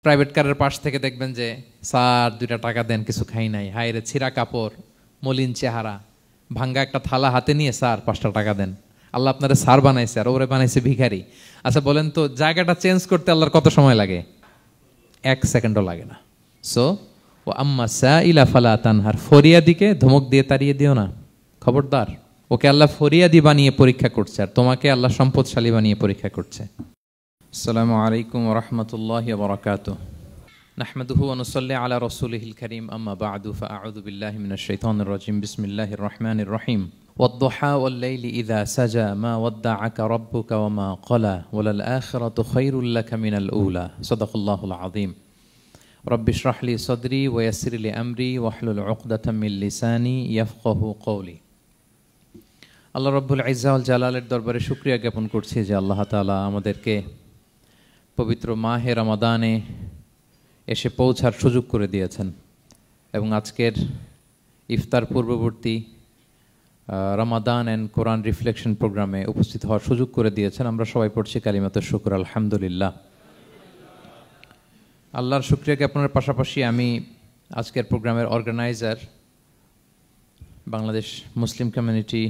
Private কারের পাশ থেকে দেখবেন যে স্যার 2টা টাকা দেন, কিছু খাই নাই, হায় রে ছিঁড়া কাপড়, মলিন চেহারা, ভাঙ্গা একটা থালা হাতে নিয়ে স্যার 5টা টাকা দেন। আল্লাহ আপনারে স্যার বানাইছে আর ওরে বানাইছে ভিখারি। আচ্ছা বলেন তো, জায়গাটা চেঞ্জ করতে আল্লাহর কত সময় লাগে? 1 সেকেন্ডও লাগে না। সো ও আম্মা সাইলা ফালা তানহার, ফরিয়াদিকে ধমক দিয়ে তাড়িয়ে দিও না, খবরদার। ওকে আল্লাহ ফরিয়াদি বানিয়ে পরীক্ষা করছে, আর তোমাকে আল্লাহ সম্পদশালী বানিয়ে পরীক্ষা করছে। আসসালামু আলাইকুম ওয়া রাহমাতুল্লাহি ওয়া বারাকাতুহু। নাহমাদুহু ওয়া নুসাল্লি আলা রাসূলিহিল কারীম, আম্মা বা'দু, ফাআউযু বিল্লাহি মিনাশ শাইতানির রাজীম। বিসমিল্লাহির রাহমানির রাহিম। ওয়াদ-দুহা ওয়াল-লাইলি ইযা সাজা মা ওয়াদ্দা'আকা রাব্বুকা ওয়া মা ক্বালা ওয়ালাল আখিরাতু খায়রুল লাকা মিনাল উলা। সাদাকাল্লাহুল আযীম। রব্বি ইশরাহ লি সাদরি ওয়া ইয়াসসির লি আমরি ওয়াহলুল উকদাতাম মিন লিসানি ইয়াফকাহু কওলি। আল্লাহ রাব্বুল ইজ্জা ওয়াল জালালের দরবারে শুকরিয়া জ্ঞাপন করছি যে আল্লাহ তাআলা আমাদেরকে পবিত্র মাহে রমাদানে এসে পৌঁছার সুযোগ করে দিয়েছেন এবং আজকের ইফতার পূর্ববর্তী রমাদান অ্যান্ড কোরআন রিফ্লেকশন প্রোগ্রামে উপস্থিত হওয়ার সুযোগ করে দিয়েছেন। আমরা সবাই পড়ছি কালিমাতুশ শুকর, আলহামদুলিল্লাহ। আল্লাহর শুকরিয়া জ্ঞাপনের পাশাপাশি আমি আজকের প্রোগ্রামের অর্গানাইজার বাংলাদেশ মুসলিম কমিউনিটি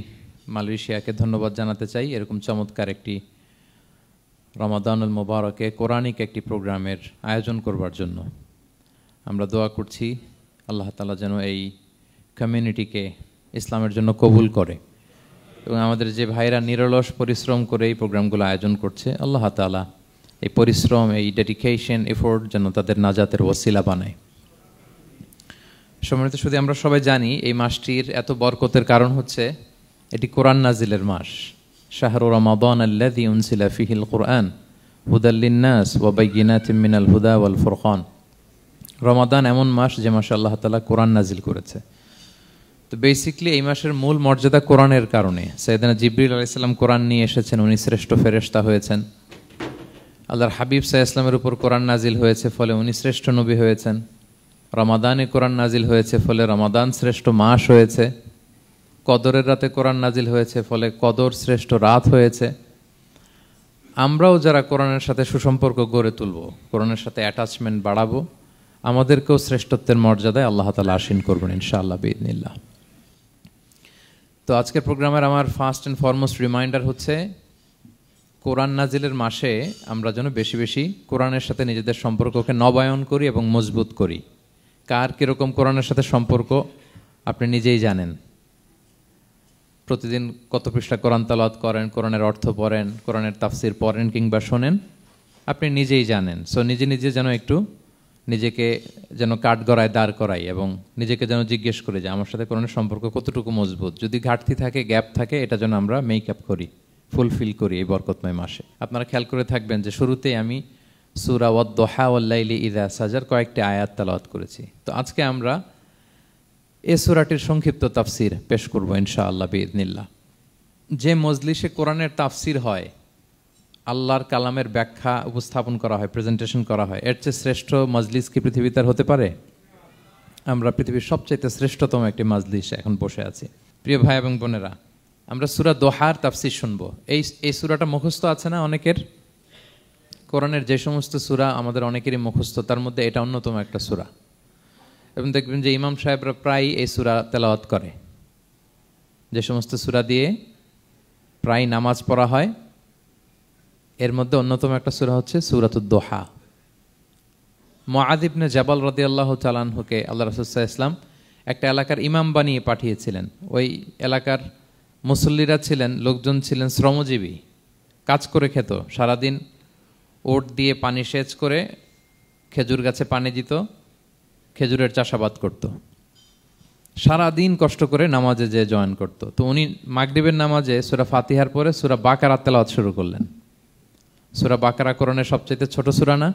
মালয়েশিয়াকে ধন্যবাদ জানাতে চাই, এরকম চমৎকার একটি রমাদানুল মুবারকে কোরআনিক একটি প্রোগ্রামের আয়োজন করবার জন্য। আমরা দোয়া করছি আল্লাহ তাআলা যেন এই কমিউনিটিকে ইসলামের জন্য কবুল করে এবং আমাদের যে ভাইরা নিরলস পরিশ্রম করে এই প্রোগ্রামগুলো আয়োজন করছে, আল্লাহ তাআলা এই পরিশ্রম, এই ডেডিকেশন, এফোর্ট যেন তাদের নাজাতের ওসিলা বানায়। সম্মানিত শুধু আমরা সবাই জানি এই মাসটির এত বরকতের কারণ হচ্ছে এটি কোরআন নাজিলের মাস। শাহরু রমাদান আল্লাযী উনজিলা ফীহিল কুরআন হুদাল লিন-নাস ওয়া বাইয়িনাতিম মিনাল হুদা ওয়াল ফুরকান। রমাদান এমন মাস যে মাসে আল্লাহ তাআলা কোরআন নাজিল করেছে। তো বেসিক্যালি এই মাসের মূল মর্যাদা কোরআনের কারণে। সাইয়েদনা জিবরিল আলাইহিস সালাম কোরআন নিয়ে এসেছেন, উনি শ্রেষ্ঠ ফেরেশতা হয়েছেন। আল্লাহর হাবিব সাল্লাল্লাহু আলাইহি ওয়াসাল্লামের উপর কোরআন নাজিল হয়েছে, ফলে উনি শ্রেষ্ঠ নবী হয়েছেন। রমাদানে কোরআন নাজিল হয়েছে, ফলে রমাদান শ্রেষ্ঠ মাস হয়েছে। কদরের রাতে কোরআন নাজিল হয়েছে, ফলে কদর শ্রেষ্ঠ রাত হয়েছে। আমরাও যারা কোরআনের সাথে সুসম্পর্ক গড়ে তুলব, কোরআনের সাথে অ্যাটাচমেন্ট বাড়াবো, আমাদেরকেও শ্রেষ্ঠত্বের মর্যাদায় আল্লাহ তাআলা আসীন করবেন ইনশাআল্লাহ বিইذنিল্লাহ। তো আজকের প্রোগ্রামের আমার ফার্স্ট অ্যান্ড ফরমোস্ট রিমাইন্ডার হচ্ছে কোরআন নাজিলের মাসে আমরা যেন বেশি বেশি কোরআনের সাথে নিজেদের সম্পর্ককে নবায়ন করি এবং মজবুত করি। কার কীরকম কোরআনের সাথে সম্পর্ক আপনি নিজেই জানেন। প্রতিদিন কত পৃষ্ঠা কোরআন তেলাওয়াত করেন, কোরআনের অর্থ পড়েন, কোরআনের তাফসির পড়েন কিংবা শোনেন, আপনি নিজেই জানেন। সো নিজে নিজে যেন একটু নিজেকে যেন কাঠগড়ায় দাঁড় করাই এবং নিজেকে যেন জিজ্ঞেস করি যে আমার সাথে কোরআনের সম্পর্ক কতটুকু মজবুত। যদি ঘাটতি থাকে, গ্যাপ থাকে, এটা যেন আমরা মেক আপ করি, ফুলফিল করি এই বরকতময় মাসে। আপনারা খেয়াল করে থাকবেন যে শুরুতেই আমি সূরা ওয়াদ-দুহা ওয়াল-লাইলি ইযা সাজার কয়েকটি আয়াত তেলাওয়াত করেছি। তো আজকে আমরা এই সূরাটির সংক্ষিপ্ত তাফসির পেশ করব ইনশাআল্লাহ বিইذنিল্লাহ। যে মজলিসে কোরআনের তাফসির হয়, আল্লাহর কালামের ব্যাখ্যা উপস্থাপন করা হয়, প্রেজেন্টেশন করা হয়, এর চেয়ে শ্রেষ্ঠ মজলিস কি পৃথিবীতে আর হতে পারে? আমরা পৃথিবীর সবচাইতে শ্রেষ্ঠতম একটি মজলিসে এখন বসে আছি। প্রিয় ভাই এবং বোনেরা, আমরা সূরা দোহার তাফসির শুনবো। এই সূরাটা মুখস্থ আছে না অনেকের? কোরআনের যে সমস্ত সূরা আমাদের অনেকেরই মুখস্থ, তার মধ্যে এটা অন্যতম একটা সূরা। এবং দেখবেন যে ইমাম সাহেবরা প্রায় এই সূরা তেলাওয়াত করে। যে সমস্ত সূরা দিয়ে প্রায় নামাজ পড়া হয়, এর মধ্যে অন্যতম একটা সূরা হচ্ছে সূরাতুদ দোহা। মুআয ইবনে জাবাল রাদিয়াল্লাহু তাআলা আনহুকে আল্লাহ রাসূল সাল্লাল্লাহু আলাইহি ওয়াসাল্লাম একটা এলাকার ইমাম বানিয়ে পাঠিয়েছিলেন। ওই এলাকার মুসল্লিরা ছিলেন, লোকজন ছিলেন শ্রমজীবী, কাজ করে খেত। সারাদিন ওট দিয়ে পানি সেচ করে খেজুর গাছে পানি দিত, খেজুরের চাষাবাদ করত, সারাদিন কষ্ট করে নামাজে যে জয়েন করত। তো উনি মাগরিবের নামাজে সূরা ফাতিহার পরে সূরা বাকারা তেলাওয়াত শুরু করলেন। সূরা বাকারা কোরআনের সবচেয়ে ছোট সূরা না?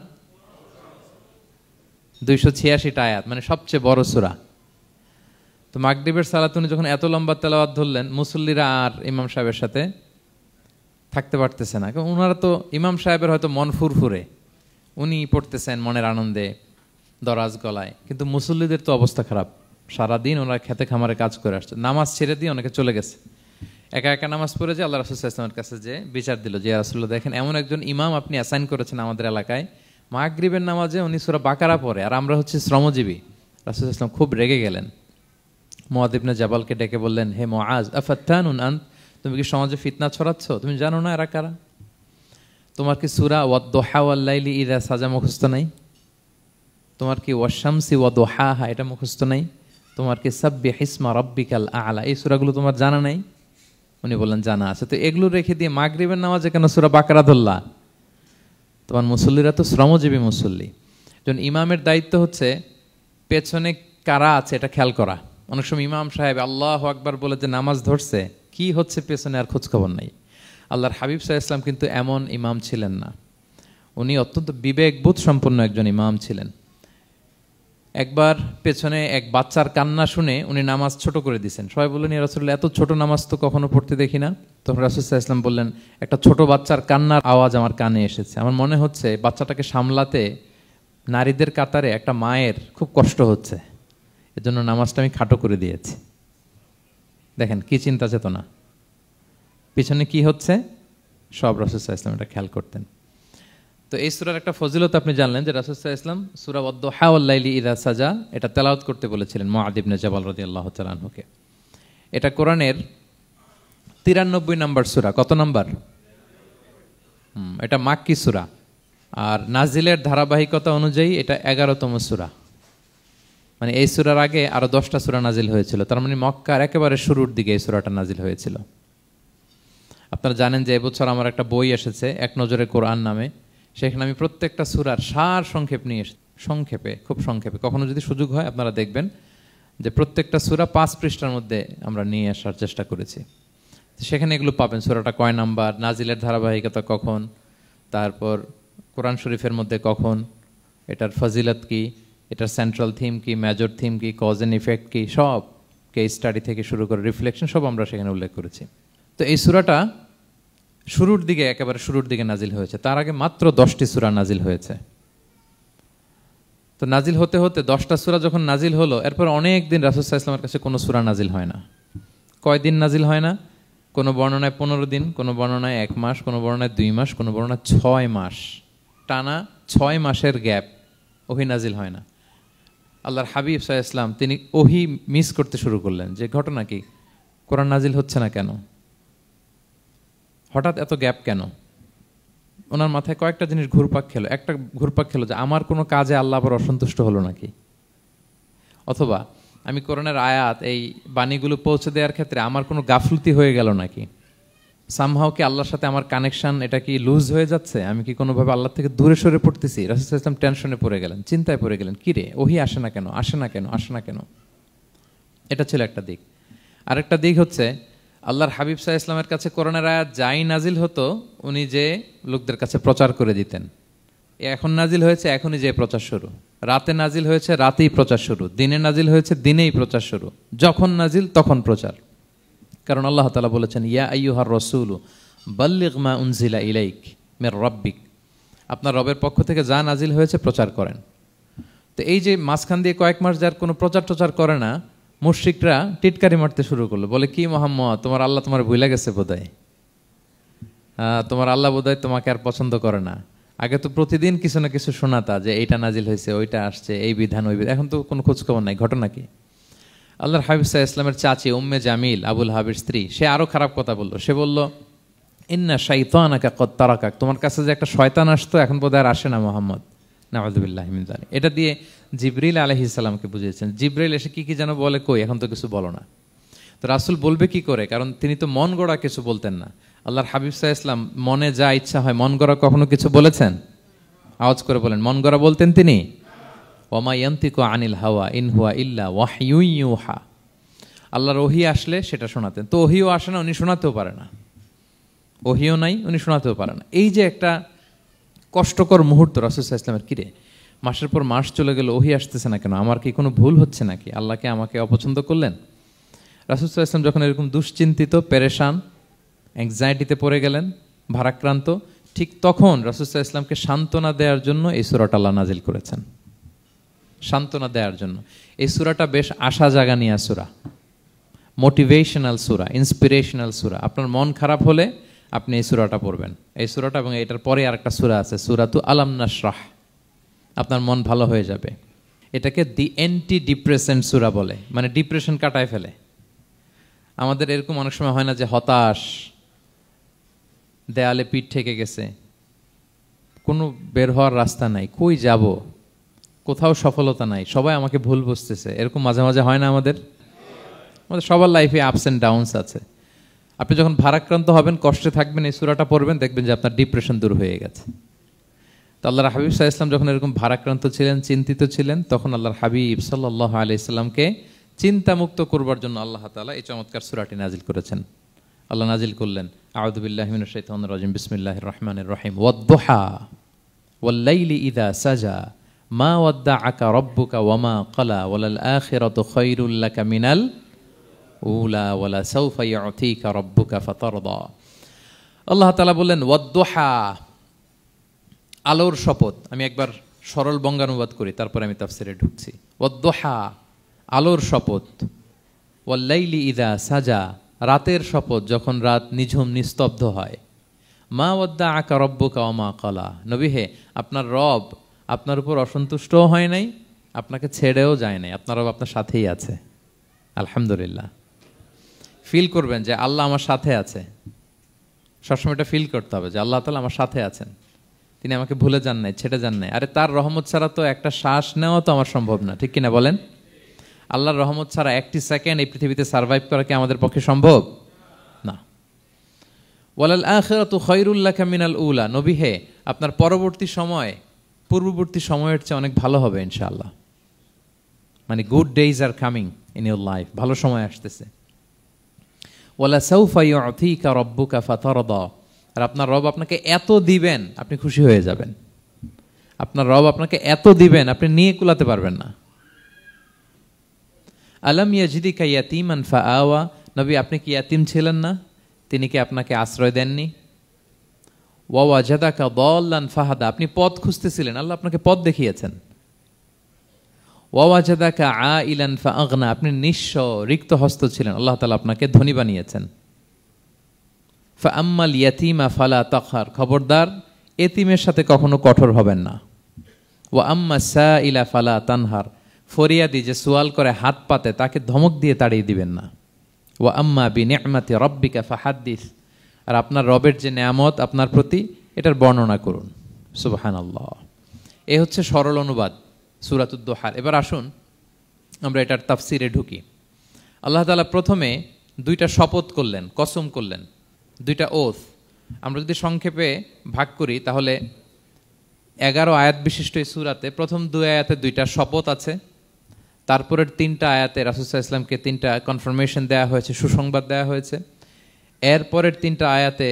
286টা আয়াত, মানে সবচেয়ে বড় সূরা। তো মাগরিবের সালাত উনি যখন এত লম্বা তেলাওয়াত ধরলেন, মুসল্লিরা আর ইমাম সাহেবের সাথে থাকতে পারতেছে না। কারণ ওনারা তো, ইমাম সাহেবের হয়তো মন ফুরফুরে, উনি পড়তেছেন মনের আনন্দে দরাজ গলায়, কিন্তু মুসল্লিদের তো অবস্থা খারাপ। সারাদিন ওনারা খেতে খামারে কাজ করে আসছে, নামাজ ছেড়ে দিয়ে অনেকে চলে গেছে। একা একা নামাজ পড়ে যে আল্লাহ রাসূল সাল্লাল্লাহু আলাইহি ওয়াসাল্লামের কাছে যে বিচার দিল যে ইয়া রাসূলুল্লাহ, দেখেন এমন একজন ইমাম আপনি অ্যাসাইন করেছেন আমাদের এলাকায়, মাগরিবের নামাজে উনি সূরা বাকারা পড়ে, আর আমরা হচ্ছে শ্রমজীবী। রাসূল সাল্লাল্লাহু আলাইহি ওয়াসাল্লাম খুব রেগে গেলেন, মুআয ইবনে জাবালকে ডেকে বললেন, হে মুআয, আফাত্তানুন আন্ত, তুমি কি সমাজে ফিতনা ছড়াচ্ছ? তুমি জানো না এরা কারা? তোমার কি সূরা ওয়াদ-দুহা ওয়াল-লাইলি ইযা সাজা মুখস্থ নাই? তোমার কি ওয়াশ-শামসি ওয়া-দুহাহা এটা মুখস্থ নাই? তোমার কি সাব্বিহিসমা রাব্বিকাল আ'লা এই সূরাগুলো তোমার জানা নাই? উনি বললেন জানা আছে। তো এগুলো রেখে দিয়ে মাগরিবের নামাজে কেন সূরা বাকারা ধরলা? তোমার মুসল্লিরা তো শ্রমজীবী মুসল্লি। যখন ইমামের দায়িত্ব হচ্ছে পেছনে কারা আছে এটা খেয়াল করা। অনেক সময় ইমাম সাহেব আল্লাহু আকবার বলে যে নামাজ ধরছে, কি হচ্ছে পেছনে আর খোঁজখবর নাই। আল্লাহর হাবিব সাল্লাল্লাহু আলাইহি ওয়াসাল্লাম কিন্তু এমন ইমাম ছিলেন না, উনি অত্যন্ত বিবেকবোধ সম্পন্ন একজন ইমাম ছিলেন। একবার পেছনে এক বাচ্চার কান্না শুনে উনি নামাজ ছোট করে দিয়েছেন। সবাই বললেন, ইয়া রাসূলুল্লাহ, এত ছোট নামাজ তো কখনো পড়তে দেখি না। তখন রাসূল সাল্লাল্লাহু আলাইহি ওয়াসাল্লাম বললেন, একটা ছোট বাচ্চার কান্নার আওয়াজ আমার কানে এসেছে। আমার মনে হচ্ছে বাচ্চাটাকে সামলাতে নারীদের কাতারে একটা মায়ের খুব কষ্ট হচ্ছে, এজন্য নামাজটা আমি খাটো করে দিয়েছি। দেখেন কি চিন্তা চেতনা, পিছনে কি হচ্ছে সব রাসূল সাল্লাল্লাহু আলাইহি ওয়াসাল্লাম এটা খেয়াল করতেন। তো এই সূরার একটা ফজিলত আপনি জানলেন যে রাসূল সাল্লাল্লাহু আলাইহি ওয়াসাল্লাম সূরা ওয়াদ-দুহা ওয়াল-লাইলি ইযা সাজা এটা তেলাওয়াত করতে বলেছিলেন মুআয ইবনে জাবাল রাদিয়াল্লাহু তাআলা আনহুকে। এটা কোরআনের 93 নম্বর সূরা। কত নম্বর? এটা মাক্কি সূরা, আর নাজিলের ধারাবাহিকতা অনুযায়ী এটা 11তম সূরা। মানে এই সূরার আগে আরো 10টা সূরা নাজিল হয়েছিল, তার মানে মক্কার একেবারে শুরুর দিকে এই সূরাটা নাজিল হয়েছিল। আপনারা জানেন যে এবছর আমার একটা বই এসেছে এক নজরে কোরআন নামে, সেখানে আমি প্রত্যেকটা সূরার সার সংক্ষেপ নিয়ে সংক্ষেপে, খুব সংক্ষেপে, কখনো যদি সুযোগ হয় আপনারা দেখবেন যে প্রত্যেকটা সূরা 5 পৃষ্ঠার মধ্যে আমরা নিয়ে আসার চেষ্টা করেছি। সেখানে এগুলো পাবেন, সূরাটা কয় নাম্বার, নাজিলের ধারাবাহিকতা কখন, তারপর কোরআন শরীফের মধ্যে কখন, এটার ফজিলত কি, এটার সেন্ট্রাল থিম কি, মেজর থিম কি, কজ এন্ড ইফেক্ট কি, সব কেস স্টাডি থেকে শুরু করে রিফ্লেকশন সব আমরা সেখানে উল্লেখ করেছি। তো এই সূরাটা শুরুর দিকে, একেবারে শুরুর দিকে নাজিল হয়েছে, তার আগে মাত্র 10টি সূরা নাজিল হয়েছে। তো নাজিল হতে হতে 10টা সূরা যখন নাজিল হলো, এরপর অনেক দিন রাসূল সাল্লাল্লাহু আলাইহি ওয়াসাল্লামের কাছে কোনো সূরা নাজিল হয় না। কয়দিন নাজিল হয় না? কোনো বর্ণনায় 15 দিন, কোনো বর্ণনায় 1 মাস, কোনো বর্ণনায় 2 মাস, কোনো বর্ণনায় 6 মাস, টানা 6 মাসের গ্যাপ ওহী নাজিল হয় না। আল্লাহর হাবিব সাল্লাল্লাহু আলাইহি ওয়াসাল্লাম তিনি ওহী মিস করতে শুরু করলেন, যে ঘটনা কি, কোরআন নাজিল হচ্ছে না কেন, হঠাৎ এত গ্যাপ কেন? ওনার মাথায় কয়েকটা জিনিস ঘুরপাক খেলো। একটা ঘুরপাক খেলো যে আমার কোনো কাজে আল্লাহ আবার অসন্তুষ্ট হলো নাকি, অথবা আমি কোরআনের আয়াত এই বাণীগুলো পৌঁছে দেওয়ার ক্ষেত্রে আমার কোনো গাফলতি হয়ে গেল নাকি, সামহাও কি আল্লাহর সাথে আমার কানেকশন এটা কি লুজ হয়ে যাচ্ছে, আমি কি কোনোভাবে আল্লাহ থেকে দূরে সরে পড়তেছি। রাসূল সাল্লাল্লাহু আলাইহি ওয়াসাল্লাম টেনশনে পড়ে গেলেন, চিন্তায় পড়ে গেলেন, কিরে ওহী আসে না কেন, আসে না কেন, আসে না কেন। এটা ছিল একটা দিক। আরেকটা দিক হচ্ছে আল্লাহর হাবিব সাল্লাল্লাহু আলাইহি ওয়াসাল্লামের কাছে কোরআনের আয়াত যাই নাজিল হতো উনি যে লোকদের কাছে প্রচার করে দিতেন। এখন নাজিল হয়েছে এখনই যে প্রচার শুরু, রাতে নাজিল হয়েছে রাতেই প্রচার শুরু, দিনে নাজিল হয়েছে দিনেই প্রচার শুরু, যখন নাজিল তখন প্রচার। কারণ আল্লাহ তাআলা বলেছেন, ইয়া আইয়ুহার রাসূলু বাল্লিগ মা উনজিলা ইলাইক মির রাব্বিক, আপনার রবের পক্ষ থেকে যা নাজিল হয়েছে প্রচার করেন। তো এই যে মাঝখান দিয়ে কয়েক মাস যার কোনো প্রচার টচার করে না, মুশরিকরা টিটকারি মারতে শুরু করলো, বলে কি মুহাম্মদ, তোমার আল্লাহ তোমার ভুলে গেছে বোধহয়, তোমার আল্লাহ বোধহয় তোমাকে আর পছন্দ করে না। আগে তো প্রতিদিন কিছু না কিছু শোনাতা যে এইটা নাজিল হয়েছে, ওইটা আসছে, এই বিধান ওই বিধান, এখন তো কোনো খোঁজখবর নাই। ঘটনা কি? আল্লাহর হাবিব সাল্লাল্লাহু আলাইহি ওয়াসাল্লামের চাচি উম্মে জামিল, আবুল হাবির স্ত্রী, সে আরো খারাপ কথা বলল। সে বলল, ইন্না শাইতানাকা কদ তারাকাক, তোমার কাছে যে একটা শয়তান আসতো এখন বোধহয় আর আসে না মুহাম্মদ, নাউযুবিল্লাহি মিন যালিক। এটা দিয়ে জিবরিল আলাইহিস সালামকে বুঝিয়েছেন। জিবরিল এসে কি কি যেন বলে, কই এখন তো কিছু বলো না। তো রাসূল বলবে কি করে, কারণ তিনি তো মন গড়া কিছু বলতেন না। আল্লাহর হাবিব সাল্লাল্লাহু আলাইহি ওয়াসাল্লাম মনে যা ইচ্ছা হয়, মন গড়া কখনো কিছু বলেছেন? আওয়াজ করে বলেন, মন গড়া বলতেন তিনি? ওমা ইয়ান্তিকু আনিল হাওয়া ইন হুয়া ইল্লা ওয়াহয়ু ইউহা, আল্লাহর ওহী আসলে সেটা শোনাতেন। তো ওহীও আসে না, উনি শোনাতেও পারে না, ওহীও নাই, উনি শোনাতেও পারে না। এই যে একটা কষ্টকর মুহূর্ত রাসূল সাল্লাল্লাহু আলাইহি ওয়াসাল্লামের, কিরে মাসের পর মাস চলে গেল, ওহী আসতেছে না কেন, আমার কি কোনো ভুল হচ্ছে নাকি, আল্লাহকে আমাকে অপছন্দ করলেন? রাসূল সাল্লাল্লাহু আলাইহি ওয়াসাল্লাম যখন এরকম দুশ্চিন্তিত, পেরেশান, অ্যাংজাইটিতে পড়ে গেলেন, ভারাক্রান্ত, ঠিক তখন রাসূল সাল্লাল্লাহু আলাইহি ওয়াসাল্লামকে সান্ত্বনা দেওয়ার জন্য এই সূরাটা আল্লাহ নাজিল করেছেন। সান্ত্বনা দেওয়ার জন্য এই সূরাটা বেশ আশা জাগানিয়া সূরা, মোটিভেশনাল সূরা, ইন্সপিরেশনাল সূরা। আপনার মন খারাপ হলে আপনি এই সূরাটা পড়বেন, এই সূরাটা, এবং এটার পরে আরেকটা সূরা আছে, সূরাতু আলাম নাশরাহ, আপনার মন ভালো হয়ে যাবে। এটাকে দি অ্যান্টি ডিপ্রেসেন্ট সূরা বলে, মানে ডিপ্রেশন কাটায় ফেলে। আমাদের এরকম অনেক সময় হয় না যে হতাশ, দেয়ালে পিঠ ঠেকে গেছে, কোনো বের হওয়ার রাস্তা নাই, কই যাব, কোথাও সফলতা নাই, সবাই আমাকে ভুল বুঝতেছে, এরকম মাঝে মাঝে হয় না আমাদের? আমাদের সবার লাইফে আপস অ্যান্ড ডাউনস আছে। আপনি যখন ভারাক্রান্ত হবেন, কষ্টে থাকবেন, এই সূরাটা পড়বেন, দেখবেন যে আপনার ডিপ্রেশন দূর হয়ে গেছে। তো আল্লাহর হাবিব সাল্লাল্লাহু আলাইহি ওয়াসাল্লাম যখন এরকম ভারাক্রান্ত ছিলেন, চিন্তিত ছিলেন, তখন আল্লাহর হাবিব সাল্লাল্লাহু আলাইহি ওয়াসাল্লামকে চিন্তামুক্ত করবার জন্য আল্লাহ তাআলা এই চমৎকার সূরাটি নাজিল করেছেন। আল্লাহ নাজিল করলেন, আউযু বিল্লাহি মিনাশ শাইতানির রাজিম, বিসমিল্লাহির রহমানির রহিম, ওয়াদ-দুহা ওয়াল-লাইলি ইযা সাজা মা ওয়াদ্দাআকা রাব্বুকা ওয়া মা ক্বালা ওয়ালাল আখিরাতু খায়রুল লাকা মিনাল উলা ওয়ালা সাউফা ইউতিকা রাব্বুকা ফাতারদা। আল্লাহ তাআলা বললেন ওয়াদ-দুহা, আলোর শপথ। আমি একবার সরল বঙ্গানুবাদ করি, তারপরে আমি তাফসিরে ঢুকছি। ওয়াদ-দুহা, আলোর শপথ। ওয়াল-লাইলি ইযা সাজা, রাতের শপথ, যখন রাত নিঝুম নিস্তব্ধ হয়। মা ওয়াদ্দাআকা রাব্বুকা ওয়া মা ক্বালা, নবী হে, আপনার রব আপনার উপর অসন্তুষ্টও হয় নাই, আপনাকে ছেড়েও যায় নাই, আপনার রব আপনার সাথেই আছে। আলহামদুলিল্লাহ। ফিল করবেন যে আল্লাহ আমার সাথে আছে। সবসময় এটা ফিল করতে হবে যে আল্লাহ তাআলা আমার সাথে আছেন, তিনি আমাকে ভুলে যান নাই, ছেড়ে যান নাই। আরে তার রহমত ছাড়া তো একটা শ্বাস নেওয়া তো আমার সম্ভব না, ঠিক কিনা বলেন? আল্লাহর রহমত ছাড়া একটি সেকেন্ড এই পৃথিবীতে সার্ভাইভ করা কি আমাদের পক্ষে সম্ভব না? ওয়ালাল আখিরাতু খায়রুল লাকা মিনাল উলা, নবী হে, আপনার পরবর্তী সময় পূর্ববর্তী সময়ের চেয়ে অনেক ভালো হবে ইনশাআল্লাহ। মানে good days are coming in your life, ভালো সময় আসতেছে। ওয়ালা সাউফা ইউতিকা রাব্বুকা ফাতারদা, আর আপনার রব আপনাকে এত দিবেন আপনি খুশি হয়ে যাবেন। আপনার রব আপনাকে এত দিবেন আপনি নিয়ে কুলাতে পারবেন না। আলাম ইয়াজিদিকা ইয়াতীমান ফাআওয়া, নবী আপনি কি ইয়াতীম ছিলেন না? তিনি কি আপনাকে আশ্রয় দেননি? ওয়া ওয়াজাদাকা দাল্লান ফাহাদা, আপনি পথ খুঁজতেছিলেন, আল্লাহ আপনাকে পথ দেখিয়েছেন। ওয়া ওয়াজাদাকা আইলান ফাআগনা, আপনি নিঃস্ব রিক্ত হস্ত ছিলেন, আল্লাহ তাআলা আপনাকে ধনী বানিয়েছেন। ফাআম্মাল ইয়াতীমা ফালা তাকহার, খবরদার এতিমের সাথে কখনো কঠোর হবেন না। ওয়া আম্মা সাইলা ফালা তানহার, ফরিয়াদি যে সুয়াল করে হাত পাতে তাকে ধমক দিয়ে তাড়িয়ে দিবেন না। ওয়া আম্মা বিনিআমাতি রাব্বিকা ফাহাদ্দিস, আর আপনার রবের যে নেয়ামত আপনার প্রতি, এটার বর্ণনা করুন। সুবহানাল্লাহ। এ হচ্ছে সরল অনুবাদ সূরাতুদ দুহার। এবার আসুন আমরা এটার তাফসিরে ঢুকি। আল্লাহ তাআলা প্রথমে দুইটা শপথ করলেন, কসম করলেন, দুইটা ওথ। আমরা যদি সংক্ষেপে ভাগ করি তাহলে 11 আয়াত বিশিষ্ট এই সূরাতে প্রথম 2 আয়াতে দুইটা শপথ আছে, তারপরের 3টা আয়াতে রাসূল সাল্লাল্লাহু আলাইহি ওয়াসাল্লামকে 3টা কনফার্মেশন দেওয়া হয়েছে, সুসংবাদ দেওয়া হয়েছে। এরপরের 3টা আয়াতে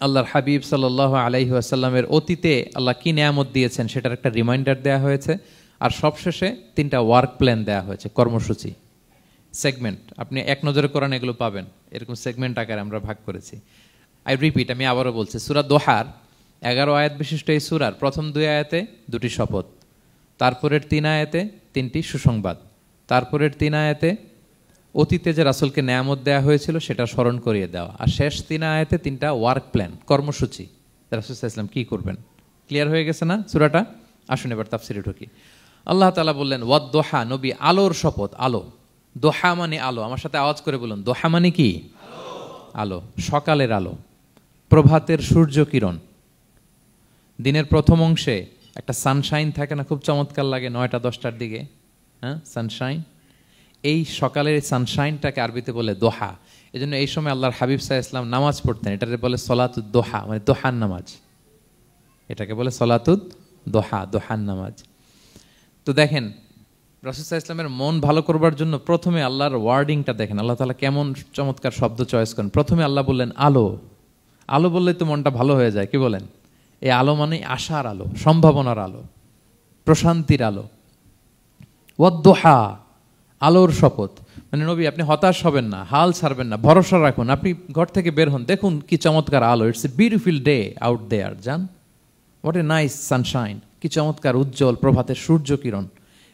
আল্লাহর হাবিব সাল্লাল্লাহু আলাইহি ওয়াসাল্লামের অতীতে আল্লাহ কি নেয়ামত দিয়েছেন সেটার একটা রিমাইন্ডার দেওয়া হয়েছে। আর সবশেষে 3টা ওয়ার্ক প্ল্যান দেওয়া হয়েছে, কর্মসূচি, সেগমেন্ট। আপনি এক নজরে কোরআন এগুলো পাবেন, এরকম সেগমেন্ট আকারে আমরা ভাগ করেছি। আই রিপিট, আমি আবারও বলছি, সূরা দোহার 11 আয়াত বিশিষ্ট এই সূরার প্রথম 2 আয়াতে 2টি শপথ, তারপরের 3 আয়াতে 3টি সুসংবাদ, তারপরের 3 আয়াতে অতীতে যে রাসূলকে নেয়ামত দেওয়া হয়েছিল সেটা স্মরণ করিয়ে দেওয়া, আর শেষ 3 আয়াতে 3টা ওয়ার্ক প্ল্যান, কর্মসূচি, রাসূল সাল্লাল্লাহু আলাইহি ওয়াসাল্লাম কি করবেন। ক্লিয়ার হয়ে গেছে না সূরাটা? আসুন এবার তাফসিরে ঢুকি। আল্লাহ তাআলা বললেন ওয়াদ-দুহা, নবী আলোর শপথ। আলো, দোহা মানে আলো। আমার সাথে আওয়াজ করে বলুন, দোহা মানে কি? আলো, সকালের আলো, প্রভাতের সূর্য কিরণ। দিনের প্রথম অংশে একটা সানশাইন থাকে না, খুব চমৎকার লাগে 9টা 10টার দিকে, হ্যাঁ, সানশাইন। এই সকালের সানশাইনটাকে আরবিতে বলে দোহা। এই জন্য এই সময় আল্লাহর হাবিব সাল্লাল্লাহু আলাইহি ওয়াসাল্লাম নামাজ পড়তেন, এটাকে বলে সলাতুদ দোহা, মানে দোহার নামাজ। এটাকে বলে সলাতুদ দোহা, দোহার নামাজ। তো দেখেন রাসূল সাল্লাল্লাহু আলাইহি ওয়াসাল্লামের মন ভালো করবার জন্য প্রথমে আল্লাহর ওয়ার্ডিংটা দেখেন, আল্লাহ তাআলা কেমন চমৎকার শব্দ চয়েস করেন। প্রথমে আল্লাহ বললেন আলো। আলো বললেই তো মনটা ভালো হয়ে যায়, কি বলেন? এই আলো মানে আশার আলো, সম্ভাবনার আলো, প্রশান্তির আলো। ওয়াদ-দুহা, আলোর শপথ। মানে নবী আপনি হতাশ হবেন না, হাল ছাড়বেন না, ভরসা রাখুন। আপনি ঘর থেকে বের হন, দেখুন কি চমৎকার আলো। It's a beautiful day out there, জান, হোয়াট এ নাইস সানশাইন। কি চমৎকার উজ্জ্বল প্রভাতের সূর্য কিরণ,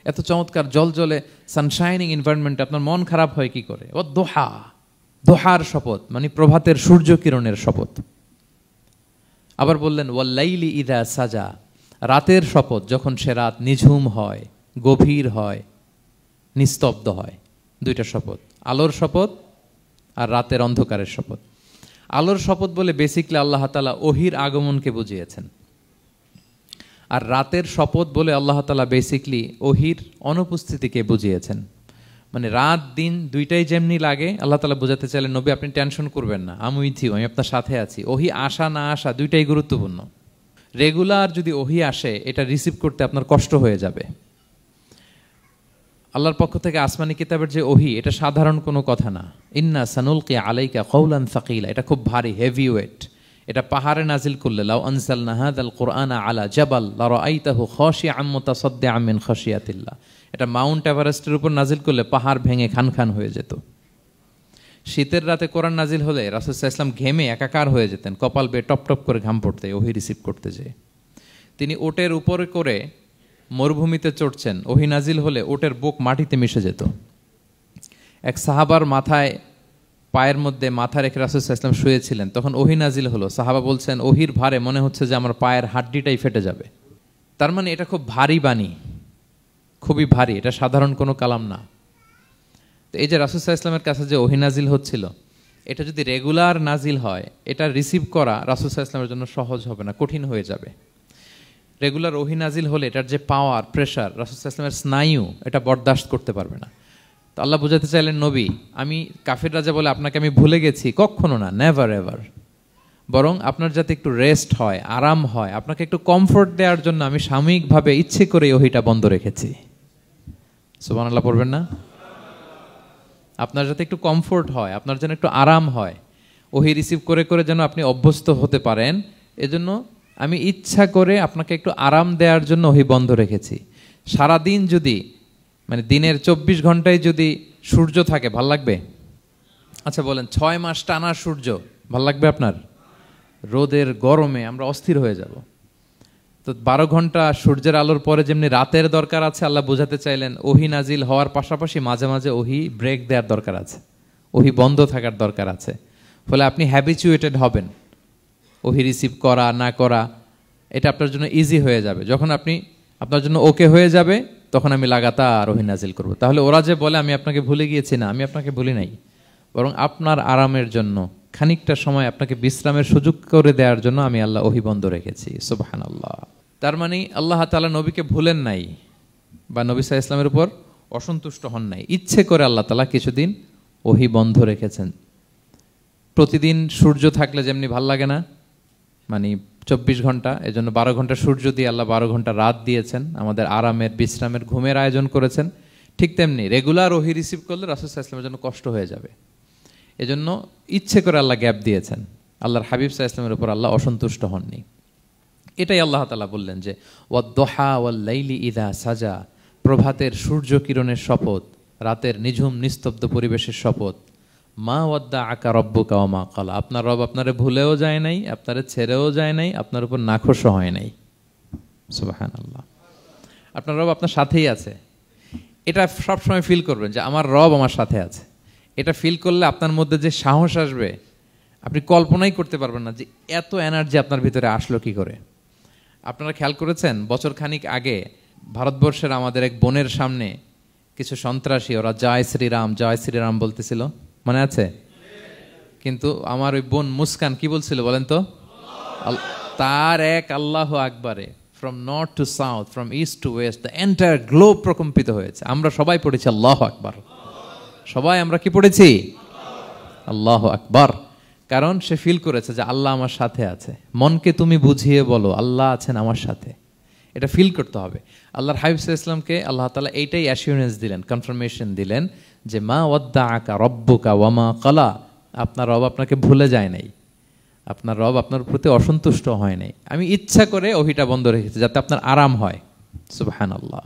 এত চমৎকার জলজলে সানশাইনিং এনভায়রনমেন্ট, আপনার মন খারাপ হয় কি করে? ওয়াদ-দুহা, দোহার শপথ মানে প্রভাতের সূর্য কিরণের শপথ। আবার বললেন ওয়াল-লাইলি ইযা সাজা, রাতের শপথ, যখন সে রাত নিঝুম হয়, গভীর হয়, নিস্তব্ধ হয়, দুইটা শপথ, আলোর শপথ আর রাতের অন্ধকারের শপথ। আলোর শপথ বলে বেসিকলি আল্লাহ তাআলা ওহির আগমনকে বুঝিয়েছেন, আর রাতের শপথ বলে আল্লাহ তাআলা বেসিকলি ওহির অনুপস্থিতিকে বুঝিয়েছেন। মানে রাত দিন দুইটাই যেমনি লাগে, আল্লাহ তাআলা বোঝাতে চাইলেন নবী আপনি টেনশন করবেন না, আমি উইথ ইউ, আমি আপনার সাথে আছি। ওহি আসা না আসা দুইটাই গুরুত্বপূর্ণ। রেগুলার যদি ওহি আসে, এটা রিসিভ করতে আপনার কষ্ট হয়ে যাবে। আল্লাহর পক্ষ থেকে আসমানি কিতাবের যে ওহি, এটা সাধারণ কোনো কথা না। ইন্না সানুলকি আলাইকা কওলান সাকিলা, এটা খুব ভারী, হেভি ওয়েট। এটা পাহাড়ে নাজিল করলে, লাউ আনজালনা হাযাল কুরআনা আলা জাবাল লারাআইতাহু খাশিআম মুতাসাদ্দিআম মিন খাশিয়াতিল্লাহ, এটা মাউন্ট এভারেস্টের উপর নাজিল করলে পাহাড় ভেঙে খান খান হয়ে যেত। শীতের রাতে কোরআন নাজিল হলে রাসূল সাল্লাল্লাহু আলাইহি ওয়াসাল্লাম ঘেমে একাকার হয়ে যেতেন, কপাল বেয়ে টপ টপ করে ঘাম পড়তে ওহি রিসিভ করতে যেয়ে। তিনি ওটের উপরে করে মরুভূমিতে চড়ছেন, ওহি নাজিল হলে ওটের বুক মাটিতে মিশে যেত। এক সাহাবার মাথায়, পায়ের মধ্যে মাথা রেখে রাসূল সাল্লাল্লাহু আলাইহি ওয়াসাল্লাম শুয়েছিলেন, তখন ওহি নাজিল হলো। সাহাবা বলছেন ওহির ভারে মনে হচ্ছে যে আমার পায়ের হাড্ডিটাই ফেটে যাবে। তার মানে এটা খুব ভারী বাণী, খুবই ভারী, এটা সাধারণ কোনো কালাম না। তো এই যে রাসূল সাল্লাল্লাহু আলাইহি ওয়াসাল্লামের কাছে যে ওহি নাজিল হচ্ছিল, এটা যদি রেগুলার নাজিল হয়, এটা রিসিভ করা রাসূল সাল্লাল্লাহু আলাইহি ওয়াসাল্লামের জন্য সহজ হবে না, কঠিন হয়ে যাবে। রেগুলার ওহি নাজিল হলে এটার যে পাওয়ার, প্রেশার, রাসূল সাল্লাল্লাহু আলাইহি ওয়াসাল্লামের স্নায়ু এটা বরদাস্ত করতে পারবে না। তো আল্লাহ বোঝাতে চাইলেন নবী, আমি কাফির রাজা বলে আপনাকে আমি ভুলে গেছি, কখনো না, নেভার এভার। বরং আপনার যাতে একটু রেস্ট হয়, আরাম হয়, আপনাকে একটু কমফোর্ট দেওয়ার জন্য আমি সাময়িকভাবে ইচ্ছে করে ওহিটা বন্ধ রেখেছি। সুবহানাল্লাহ পড়বেন না? আপনার যাতে একটু কমফোর্ট হয়, আপনার যেন একটু আরাম হয়, ওহি রিসিভ করে করে যেন আপনি অভ্যস্ত হতে পারেন, এজন্য আমি ইচ্ছা করে আপনাকে একটু আরাম দেওয়ার জন্য ওহি বন্ধ রেখেছি। সারাদিন যদি, মানে দিনের 24 ঘন্টায় যদি সূর্য থাকে, ভাল লাগবে? আচ্ছা বলেন, 6 মাস টানা সূর্য ভাল লাগবে আপনার? রোদের গরমে আমরা অস্থির হয়ে যাব। তো 12 ঘন্টা সূর্যের আলোর পরে যেমনি রাতের দরকার আছে, আল্লাহ বোঝাতে চাইলেন ওহি নাজিল হওয়ার পাশাপাশি মাঝে মাঝে ওহি ব্রেক দেওয়ার দরকার আছে, ওহি বন্ধ থাকার দরকার আছে। ফলে আপনি হ্যাবিচুয়েটেড হবেন, ওহি রিসিভ করা না করা এটা আপনার জন্য ইজি হয়ে যাবে। যখন আপনি, আপনার জন্য ওকে হয়ে যাবে, তখন আমি লাগাতার ওহি নাজিল করব। তাহলে ওরা যে বলে আমি আপনাকে ভুলে গিয়েছি, না, আমি আপনাকে ভুলি নাই, বরং আপনার আরামের জন্য খানিকটা সময় আপনাকে বিশ্রামের সুযোগ করে দেওয়ার জন্য আমি আল্লাহ ওহি বন্ধ রেখেছি। সুবহানাল্লাহ। তার মানে আল্লাহ তাআলা নবীকে ভুলেন নাই বা নবী সাল্লাল্লাহু আলাইহি ওয়াসাল্লামের উপর অসন্তুষ্ট হন নাই, ইচ্ছে করে আল্লাহ তাআলা কিছুদিন ওহি বন্ধ রেখেছেন। প্রতিদিন সূর্য থাকলে যেমনি ভাল লাগে না, মানে 24 ঘন্টা, এজন্য 12 ঘন্টা সূর্য দিয়ে আল্লাহ 12 ঘন্টা রাত দিয়েছেন, আমাদের আরামের, বিশ্রামের, ঘুমের আয়োজন করেছেন। ঠিক তেমনি রেগুলার ওহি রিসিভ করলে রাসূল সাল্লাল্লাহু আলাইহি ওয়াসাল্লামের জন্য কষ্ট হয়ে যাবে, এজন্য ইচ্ছে করে আল্লাহ গ্যাপ দিয়েছেন। আল্লাহর হাবিব সাল্লাল্লাহু আলাইহি ওয়াসাল্লামের উপর আল্লাহ অসন্তুষ্ট হননি। এটাই আল্লাহ তাআলা বললেন যে ওয়াদ-দুহা ওয়াল-লাইলি ইযা সাজা, প্রভাতের সূর্য কিরণের শপথ, রাতের নিঝুম নিস্তব্ধ পরিবেশের শপথ। মা ওয়াদ্দাআকা রাব্বুকা ওয়া মা ক্বালা, আপনার রব আপনারে ভুলেও যায় নাই, আপনারে ছেড়েও যায় নাই, আপনার উপর নাখোশও হয় নাই। সুবহানাল্লাহ। আপনার রব আপনার সাথেই আছে, এটা সবসময় ফিল করবেন যে আমার রব আমার সাথে আছে। এটা ফিল করলে আপনার মধ্যে যে সাহস আসবে, আপনি কল্পনাই করতে পারবেন না যে এত এনার্জি আপনার ভিতরে আসলো কি করে। আপনারা খেয়াল করেছেন, বছর খানিক আগে ভারতবর্ষের আমাদের এক বোনের সামনে কিছু সন্ত্রাসী, ওরা জয় শ্রীরাম জয় শ্রীরাম বলতেছিল, মনে আছে? কিন্তু আমার ওই বোন মুস্কান কি বলছিল বলেন তো? তার এক আল্লাহু আকবারে from north to south, from east to west, the entire globe প্রকম্পিত হয়েছে। আমরা সবাই পড়েছি আল্লাহু আকবার, সবাই আমরা কি পড়েছি? আল্লাহু আকবার। কারণ সে ফিল করেছে যে আল্লাহ আমার সাথে আছে। মনকে তুমি বুঝিয়ে বলো আল্লাহ আছেন আমার সাথে, এটা ফিল করতে হবে। আল্লাহর হাবিব সাল্লাল্লাহু আলাইহি ওয়াসাল্লামকে আল্লাহ তাআলা এইটাই অ্যাসিউরেন্স দিলেন, কনফার্মেশন দিলেন যে মা ওয়াদ্দাআকা রাব্বুকা ওয়া মা ক্বালা, আপনার রব আপনাকে ভুলে যায় নাই, আপনার রব আপনার প্রতি অসন্তুষ্ট হয় নাই। আমি ইচ্ছা করে ওহিটা বন্ধ রেখেছি যাতে আপনার আরাম হয়। সুবহানাল্লাহ।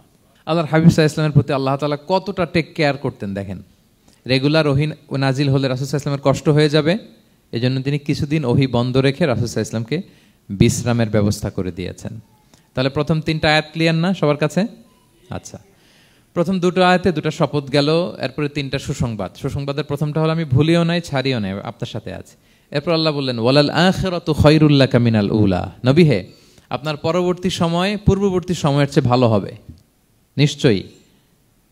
আল্লাহর হাবিব সাল্লাল্লাহু আলাইহি ওয়াসাল্লামের প্রতি আল্লাহ তাআলা কতটা টেক কেয়ার করতেন দেখেন। রেগুলার ওহি নাজিল হলে রাসূল সাল্লাল্লাহু আলাইহি ওয়াসাল্লামের কষ্ট হয়ে যাবে, এজন্য তিনি কিছুদিন ওহি বন্ধ রেখে রাসূল সাল্লাল্লাহু আলাইহি ওয়াসাল্লামকে বিশ্রামের ব্যবস্থা করে দিয়েছেন। তাহলে প্রথম 3টা আয়াত ক্লিয়ার না সবার কাছে? আচ্ছা, প্রথম 2টো আয়াতে 2টা শপথ গেল, এরপরে 3টা সুসংবাদ। সুসংবাদের প্রথমটা হলো আমি ভুলিও নাই ছাড়িও নাই, আপনার সাথে আছে। এরপর আল্লাহ বললেন ওয়ালাল আখিরাতু খায়রুল লাকা মিনাল উলা, নবী হে আপনার পরবর্তী সময় পূর্ববর্তী সময়ের চেয়ে ভালো হবে, নিশ্চয়ই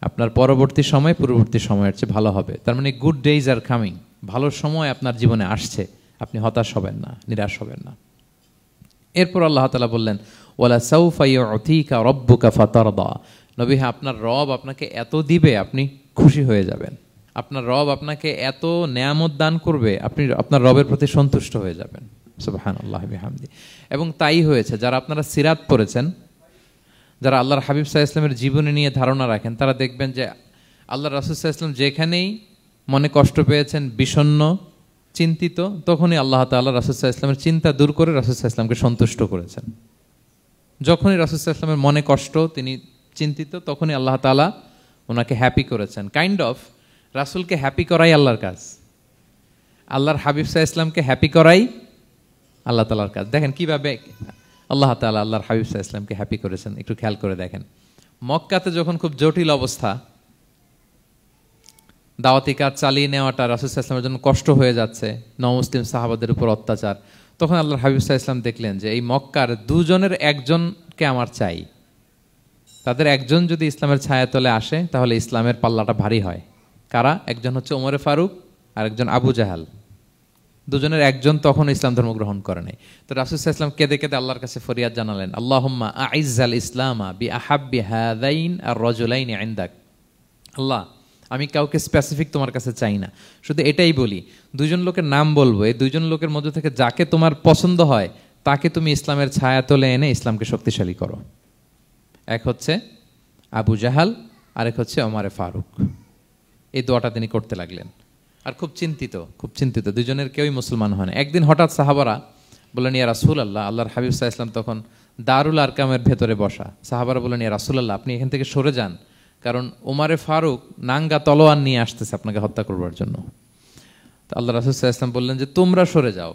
আপনার পরবর্তী সময় পূর্ববর্তী সময়ের চেয়ে ভালো হবে। তার মানে গুড ডেইজ আর কামিং, ভালো সময় আপনার জীবনে আসছে, আপনি হতাশ হবেন না, নিরাশ হবেন না। এরপর আল্লাহ তাআলা বললেন, ওয়ালা সাউফা ইউতিকা রাব্বুকা ফাতারদা, নবী হ্যাঁ, আপনার রব আপনাকে এত দিবে আপনি খুশি হয়ে যাবেন। আপনার রব আপনাকে এত নেয়ামত দান করবে, আপনি আপনার রবের প্রতি সন্তুষ্ট হয়ে যাবেন। সুবহানাল্লাহ বিহামদি। এবং তাই হয়েছে। যারা আপনারা সিরাত পড়েছেন, যারা আল্লাহর হাবিব সাল্লাল্লাহু আলাইহি ওয়াসাল্লামের জীবনী নিয়ে ধারণা রাখেন, তারা দেখবেন যে আল্লাহর রাসূল সাল্লাল্লাহু আলাইহি ওয়াসাল্লাম যেখানেই মনে কষ্ট পেয়েছেন, বিষণ্ণ, চিন্তিত, তখনই আল্লাহ তাআলা রাসূল সাল্লাল্লাহু আলাইহি ওয়াসাল্লামের চিন্তা দূর করে রাসূল সাল্লাল্লাহু আলাইহি ওয়াসাল্লামকে সন্তুষ্ট করেছেন। যখনই রাসূল সাল্লাল্লাহু আলাইহি ওয়াসাল্লামের মনে কষ্ট, তিনি চিন্তিত, তখনই আল্লাহ তাআলা ওনাকে হ্যাপি করেছেন। কাইন্ড অফ রাসূলকে হ্যাপি করাই আল্লাহর কাজ, আল্লাহর হাবিব সাল্লাল্লাহু আলাইহি ওয়াসাল্লামকে হ্যাপি করাই আল্লাহ তাআলার কাজ। দেখেন কিভাবে আল্লাহ তাআলা আল্লাহর হাবিব সাল্লাল্লাহু আলাইহি ওয়াসাল্লামকে হ্যাপি করেছেন, একটু খেয়াল করে দেখেন। মক্কাতে যখন খুব জটিল অবস্থা, দাওয়াতি কাজ চালিয়ে নেওয়াটা রাসূল সাল্লাল্লাহু আলাইহি ওয়াসাল্লামের জন্য কষ্ট হয়ে যাচ্ছে, নমুসলিম সাহাবাদের উপর অত্যাচার, তখন আল্লাহর হাবিব সাল্লাল্লাহু আলাইহি ওয়াসাল্লাম দেখলেন যে এই মক্কার দুজনের একজনকে আমার চাই। তাদের একজন যদি ইসলামের ছায়াতলে আসে তাহলে ইসলামের পাল্লাটা ভারী হয়। কারা? একজন হচ্ছে ওমরে ফারুক আর একজন আবু জাহাল। দুজনের একজন তখন ইসলাম ধর্ম গ্রহণ করে নাই। তো রাসূল সাল্লাল্লাহু আলাইহি ওয়াসাল্লাম কেঁদে কেঁদে আল্লাহর কাছে ফরিয়াদ জানালেন, আল্লাহুম্মা আইজ্জাল ইসলামা বিআহাব্বি হাযাইন আর রাজুলাইনি ইনদাক। আল্লাহ, আমি কাউকে স্পেসিফিক তোমার কাছে চাই না, শুধু এটাই বলি, দুইজন লোকের নাম বলবো, এই দুইজন লোকের মধ্যে থেকে যাকে তোমার পছন্দ হয় তাকে তুমি ইসলামের ছায়াতলে এনে ইসলামকে শক্তিশালী করো। এক হচ্ছে আবু জাহাল, আরেক হচ্ছে ওমরে ফারুক। এই দোয়াটা তিনি করতে লাগলেন। আর খুব চিন্তিত, দুজনের কেউই মুসলমান হয় না। একদিন হঠাৎ সাহাবারা বললেন, ইয়া রাসূলুল্লাহ, আল্লাহর হাবিব সাল্লাল্লাহু আলাইহি ওয়াসাল্লাম তখন দারুল আরকামের ভেতরে বসা। সাহাবারা বললেন, ইয়া রাসূলুল্লাহ, আপনি এখান থেকে সরে যান, কারণ ওমরে ফারুক নাঙ্গা তলোয়ার নিয়ে আসতেছে আপনাকে হত্যা করবার জন্য। তো আল্লাহ রাসূল সাল্লাল্লাহু আলাইহি ওয়াসাল্লাম বললেন যে তোমরা সরে যাও,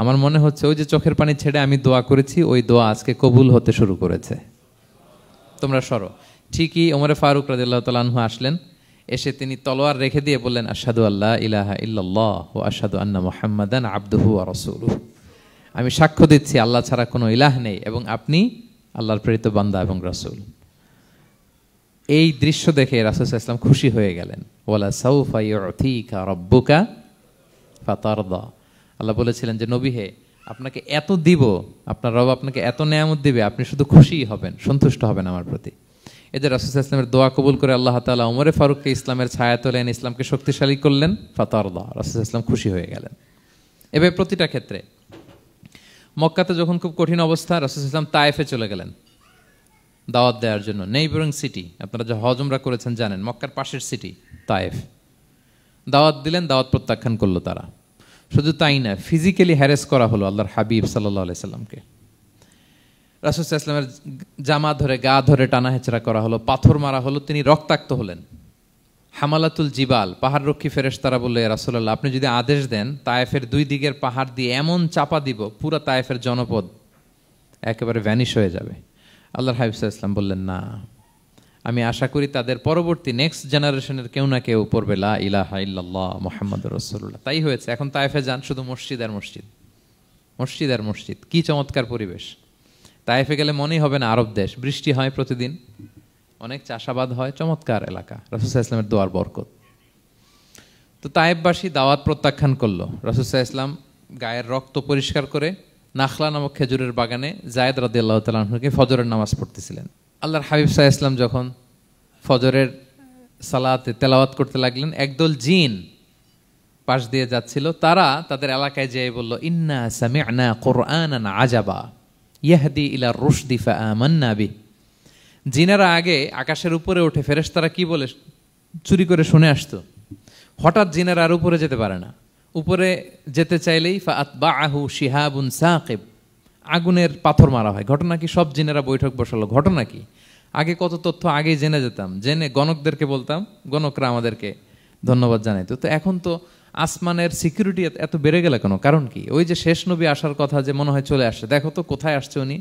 আমার মনে হচ্ছে ওই যে চোখের পানি ছেড়ে আমি দোয়া করেছি, ওই দোয়া আজকে কবুল হতে শুরু করেছে, তোমরা সরো। ঠিকই ওমরে ফারুক রাদিয়াল্লাহু তাআলা আনহু আসলেন, এসে তিনি তলোয়ার রেখে দিয়ে বললেন, আশহাদু আল্লা ইলাহা ইল্লাল্লাহ ওয়া আশহাদু আন্না মুহাম্মাদান আবদুহু ওয়া রাসূলুহু, আমি সাক্ষ্য দিচ্ছি আল্লাহ ছাড়া কোনো ইলাহ নেই এবং আপনি আল্লাহর প্রেরিত বান্দা এবং রাসূল। এই দৃশ্য দেখে রাসূল সাল্লাল্লাহু আলাইহি ওয়াসাল্লাম খুশি হয়ে গেলেন। ওয়ালা সাউফা ইউতিকা রাব্বুকা ফাতারদা, আল্লাহ বলেছিলেন যে নবী হে, আপনাকে এত দিব, আপনার রব আপনাকে এত নেয়ামত দিবে, আপনি শুধু খুশিই হবেন, সন্তুষ্ট হবেন আমার প্রতি। এই যে রাসূল সাল্লাল্লাহু আলাইহি ওয়াসাল্লামের দোয়া কবুল করে আল্লাহ তাআলা ওমরে ফারুককে ইসলামের ছায়াতলে এনে ইসলামকে শক্তিশালী করলেন, ফাতারদা, রাসূল সাল্লাল্লাহু আলাইহি ওয়াসাল্লাম খুশি হয়ে গেলেন। এভাবে প্রতিটা ক্ষেত্রে। মক্কাতে যখন খুব কঠিন অবস্থা, রাসূল সাল্লাল্লাহু আলাইহি ওয়াসাল্লাম তায়েফে চলে গেলেন দাওয়াত দেওয়ার জন্য। নেইবারিং সিটি, আপনারা যে হজ উমরা করেছেন জানেন, মক্কার পাশের সিটি তায়েফ। দাওয়াত দিলেন, দাওয়াত প্রত্যাখ্যান করলো তারা। শুধু তাই না, ফিজিক্যালি হ্যারেস করা হলো আল্লাহর হাবিব সাল্লাল্লাহু আলাইহি সাল্লামকে। রাসূল সাল্লাল্লাহু আলাইহি ওয়াসাল্লামের জামা ধরে, গা ধরে টানা হেঁচড়া করা হলো, পাথর মারা হলো, তিনি রক্তাক্ত হলেন। হামালাতুল জিবাল, পাহাড়রক্ষী ফেরেশতারা বলল, ইয়া রাসূলুল্লাহ, আপনি যদি আদেশ দেন তায়েফের দুই দিকের পাহাড় দিয়ে এমন চাপা দিব, পুরো তায়েফের জনপদ একেবারে ভ্যানিশ হয়ে যাবে। আল্লাহর হাবিব সাল্লাল্লাহু আলাইহি ওয়াসাল্লাম বললেন, না, আমি আশা করি তাদের পরবর্তী নেক্সট জেনারেশনের কেউ না কেউ পড়বে লা ইলাহা ইল্লাল্লাহ মুহাম্মাদুর রাসূলুল্লাহ। তাই হয়েছে। এখন তায়েফে যান, শুধু মসজিদ আর মসজিদ, মসজিদ আর মসজিদ। কি চমৎকার পরিবেশ! তায়েফে গেলে মনেই হবে না আরব দেশ। বৃষ্টি হয় প্রতিদিন, অনেক চাষাবাদ হয়, চমৎকার এলাকা, রাসূল সাল্লাল্লাহু আলাইহি ওয়াসাল্লামের দোয়ার বরকত। তো তায়েফবাসী দাওয়াত প্রত্যাখ্যান করলো। রাসূল সাল্লাল্লাহু আলাইহি ওয়াসাল্লাম গায়ের রক্ত পরিষ্কার করে নাখলা নামক খেজুরের বাগানে যায়েদ রাদিয়াল্লাহু তাআলা আনহুকে ফজরের নামাজ পড়তেছিলেন। আল্লাহর হাবিব সাল্লাল্লাহু আলাইহি ওয়াসাল্লাম যখন ফজরের সালাতে তেলাওয়াত করতে লাগলেন, একদল জিন পাশ দিয়ে যাচ্ছিল, তারা তাদের এলাকায় যেয়ে বলল, ইন্না সামি'না কুরআনান আজাবা ইয়াহদি ইলা রুশদি ফাআমান্না বি। জিনেরা আগে আকাশের উপরে উঠে ফেরেশতারা কি বলে চুরি করে শুনে আসতো, হঠাৎ জিনেরা আর উপরে যেতে পারে না। উপরে যেতে চাইলেই ফাআতবাআহু শিহাবুন সাকিব, আগুনের পাথর মারা হয়। ঘটনা কি? সব জিনেরা বৈঠক বসালো। ঘটনা কি? আগে কত তথ্য আগেই জেনে যেতাম, জেনে গণকদেরকে বলতাম, গণকরা আমাদেরকে ধন্যবাদ জানাইতো। তো এখন তো আসমানের সিকিউরিটি এত বেড়ে গেল কেন? কারণ কি? ওই যে শেষ নবী আসার কথা যে মনে হয় চলে আসছে, দেখো তো কোথায় আসছে উনি।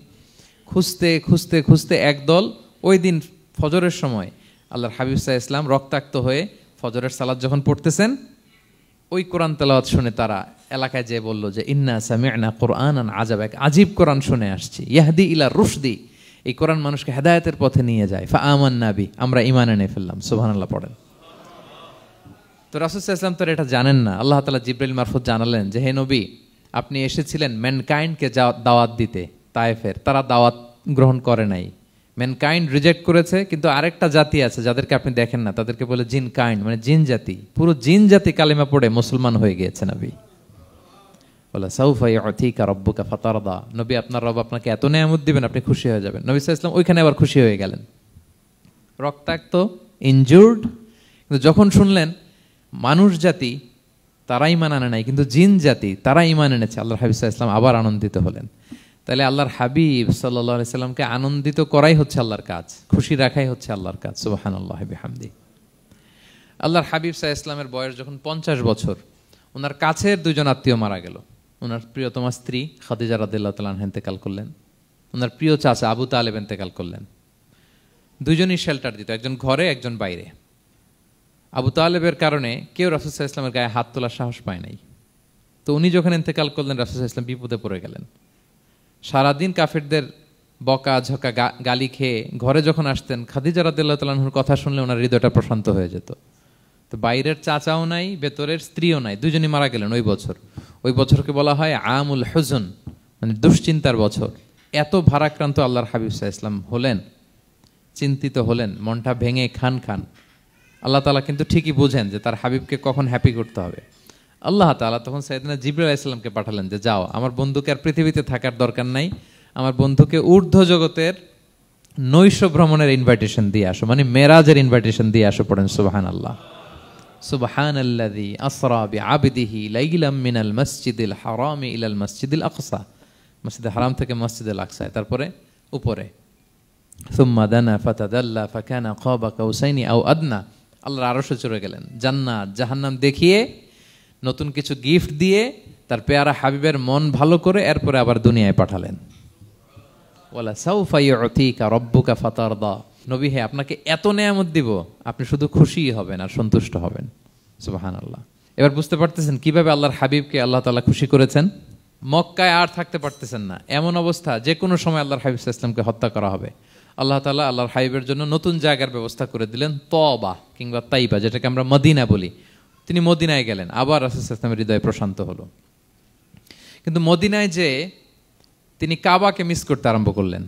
খুঁজতে খুঁজতে খুঁজতে একদল ওই দিন ফজরের সময় আল্লাহর হাবিব সাল্লাল্লাহু আলাইহি ওয়াসাল্লাম রক্তাক্ত হয়ে ফজরের সালাত যখন পড়তেছেন, ওই কোরআন তেলাওয়াত শুনে তারা এলাকায় যে বললো যে ইন্না সামি'না কুরআনান আজাব, এক আজীব কোরআন শুনে আসছি, ইয়াহদি ইলা রুশদি, এই কোরআন মানুষকে হেদায়েতের পথে নিয়ে যায়। ফা আমান্না বি, আমরা ঈমান এনে ফেললাম। সুবহানাল্লাহ পড়েন। তো রাসূল সাল্লাল্লাহু আলাইহি ওয়াসাল্লাম তো এটা জানেন না। আল্লাহ তাআলা জিবরাইল মারফত জানালেন যে হে নবী, আপনি এসেছিলেন ম্যানকাইন্ডকে দাওয়াত দিতে তায়েফের, তারা দাওয়াত গ্রহণ করে নাই, ম্যানকাইন্ড রিজেক্ট করেছে। কিন্তু আরেকটা জাতি আছে যাদেরকে আপনি দেখেন না, তাদেরকে বলে জিন কাইন্ড, মানে জিন জাতি। পুরো জিন জাতি কালিমা পড়ে মুসলমান হয়ে গিয়েছে নবী। বলে সাউফা ইউতিকা রাব্বুকা ফাতারদা, নবী আপনার রব আপনাকে এত নেয়ামত দিবেন আপনি খুশি হয়ে যাবেন। নবী সাল্লাল্লাহু আলাইহি ওয়াসাল্লাম ওইখানে আবার খুশি হয়ে গেলেন, রক্তাক্ত, ইনজুর্ড। কিন্তু যখন শুনলেন মানুষ জাতি তারা ঈমান আনে নাই, কিন্তু জিন জাতি তারা ঈমান এনেছে, আল্লাহর হাবিব সাল্লাল্লাহু আলাইহি ওয়াসাল্লাম আবার আনন্দিত হলেন। তাহলে আল্লাহর হাবিব সাল্লাল্লাহু আলাইহি সাল্লামকে আনন্দিত করাই হচ্ছে আল্লাহর কাজ, খুশি রাখাই হচ্ছে আল্লাহর কাজ। সুবহানাল্লাহি বিহামদি। আল্লাহর হাবিব সাল্লাল্লাহু আলাইহি ওয়াসাল্লামের বয়স যখন 50 বছর, ওনার কাছের দুইজন আত্মীয় মারা গেল। ওনার প্রিয়তমা স্ত্রী খাদিজা রাদিয়াল্লাহু তাআলা আনহা ইন্তেকাল করলেন, ওনার প্রিয় চাচা আবু তালেব ইন্তেকাল করলেন। দুইজনই শেল্টার দিত, একজন ঘরে একজন বাইরে। আবু তালেবের কারণে কেউ রাসূল সাল্লাল্লাহু আলাইহি ওয়াসাল্লামের গায়ে হাত তোলার সাহস পায় নাই। তো উনি যখন ইন্তেকাল করলেন, রাসূল সাল্লাল্লাহু আলাইহি ওয়াসাল্লাম বিপদে পড়ে গেলেন। সারাদিন কাফেরদের বকা ঝকা গালি খেয়ে ঘরে যখন আসতেন, খাদিজা রাদিয়াল্লাহু তাআলা আনহার কথা শুনলে ওনার হৃদয়টা প্রশান্ত হয়ে যেত। তো বাইরের চাচাও নাই, ভেতরের স্ত্রীও নাই, দুজনই মারা গেলেন ওই বছর। ওই বছরকে বলা হয় আমুল হুজন, মানে দুশ্চিন্তার বছর। এত ভারাক্রান্ত আল্লাহর হাবিব সাল্লাল্লাহু আলাইহি ওয়াসাল্লাম হলেন, চিন্তিত হলেন, মনটা ভেঙে খান খান। আল্লাহ তাআলা কিন্তু ঠিকই বুঝেন যে তার হাবিবকে কখন হ্যাপি করতে হবে। আল্লাহ তাআলা তখন সাইয়েদনা জিবরাইল আলাইহিস সালামকে পাঠালেন যে যাও, আমার বন্ধুকে আর পৃথিবীতে থাকার দরকার নাই, আমার বন্ধুকে ঊর্ধ্ব জগতের নৈশ ভ্রমণের ইনভাইটেশন দিয়ে আসো, মানে মেরাজের ইনভাইটেশন দিয়ে আসো। পড়েন সুবহানাল্লাহ। সুবহানাল্লাযী আসরা বিআবদিহি লাইলাম মিনাল মাসজিদিল হারামি ইলাল মাসজিদিল আকসা, মসজিদে হারাম থেকে মসজিদুল আকসায়, তারপরে উপরে। সুম্মা দানা ফাতাদাল্লা ফাকানা কাবা কাউসাইনি আও আদনা, আল্লাহর আরশে চড়ে গেলেন, জান্নাত জাহান্নাম দেখিয়ে, নতুন কিছু গিফট দিয়ে, তার পেয়ারা হাবিবের মন ভালো করে এরপরে আবার দুনিয়ায় পাঠালেন। ওয়ালা সাউফা ইউতিকা রাব্বুকা ফাতারদা, নবী হে আপনাকে এত নেয়ামত দিব, আপনি শুধু খুশিই হবেন আর সন্তুষ্ট হবেন। সুবহানাল্লাহ। এবার বুঝতে পারতেছেন কিভাবে আল্লাহর হাবিবকে আল্লাহ তাআলা খুশি করেছেন। মক্কায় আর থাকতে পারতেছেন না, এমন অবস্থা যে কোনো সময় আল্লাহর হাবিব সাল্লাল্লাহু আলাইহি ওয়াসাল্লামকে হত্যা করা হবে। আল্লাহ তাআলা আল্লাহর হাবিবের জন্য নতুন জায়গার ব্যবস্থা করে দিলেন, তওবা কিংবা তাইবা, যেটাকে আমরা মদিনা বলি। তিনি মদিনায় গেলেন, আবার রাসূল সাল্লাল্লাহু আলাইহি ওয়াসাল্লামের হৃদয় প্রশান্ত হলো। কিন্তু মদিনায় যে তিনি কাবাকে মিস করতে আরম্ভ করলেন।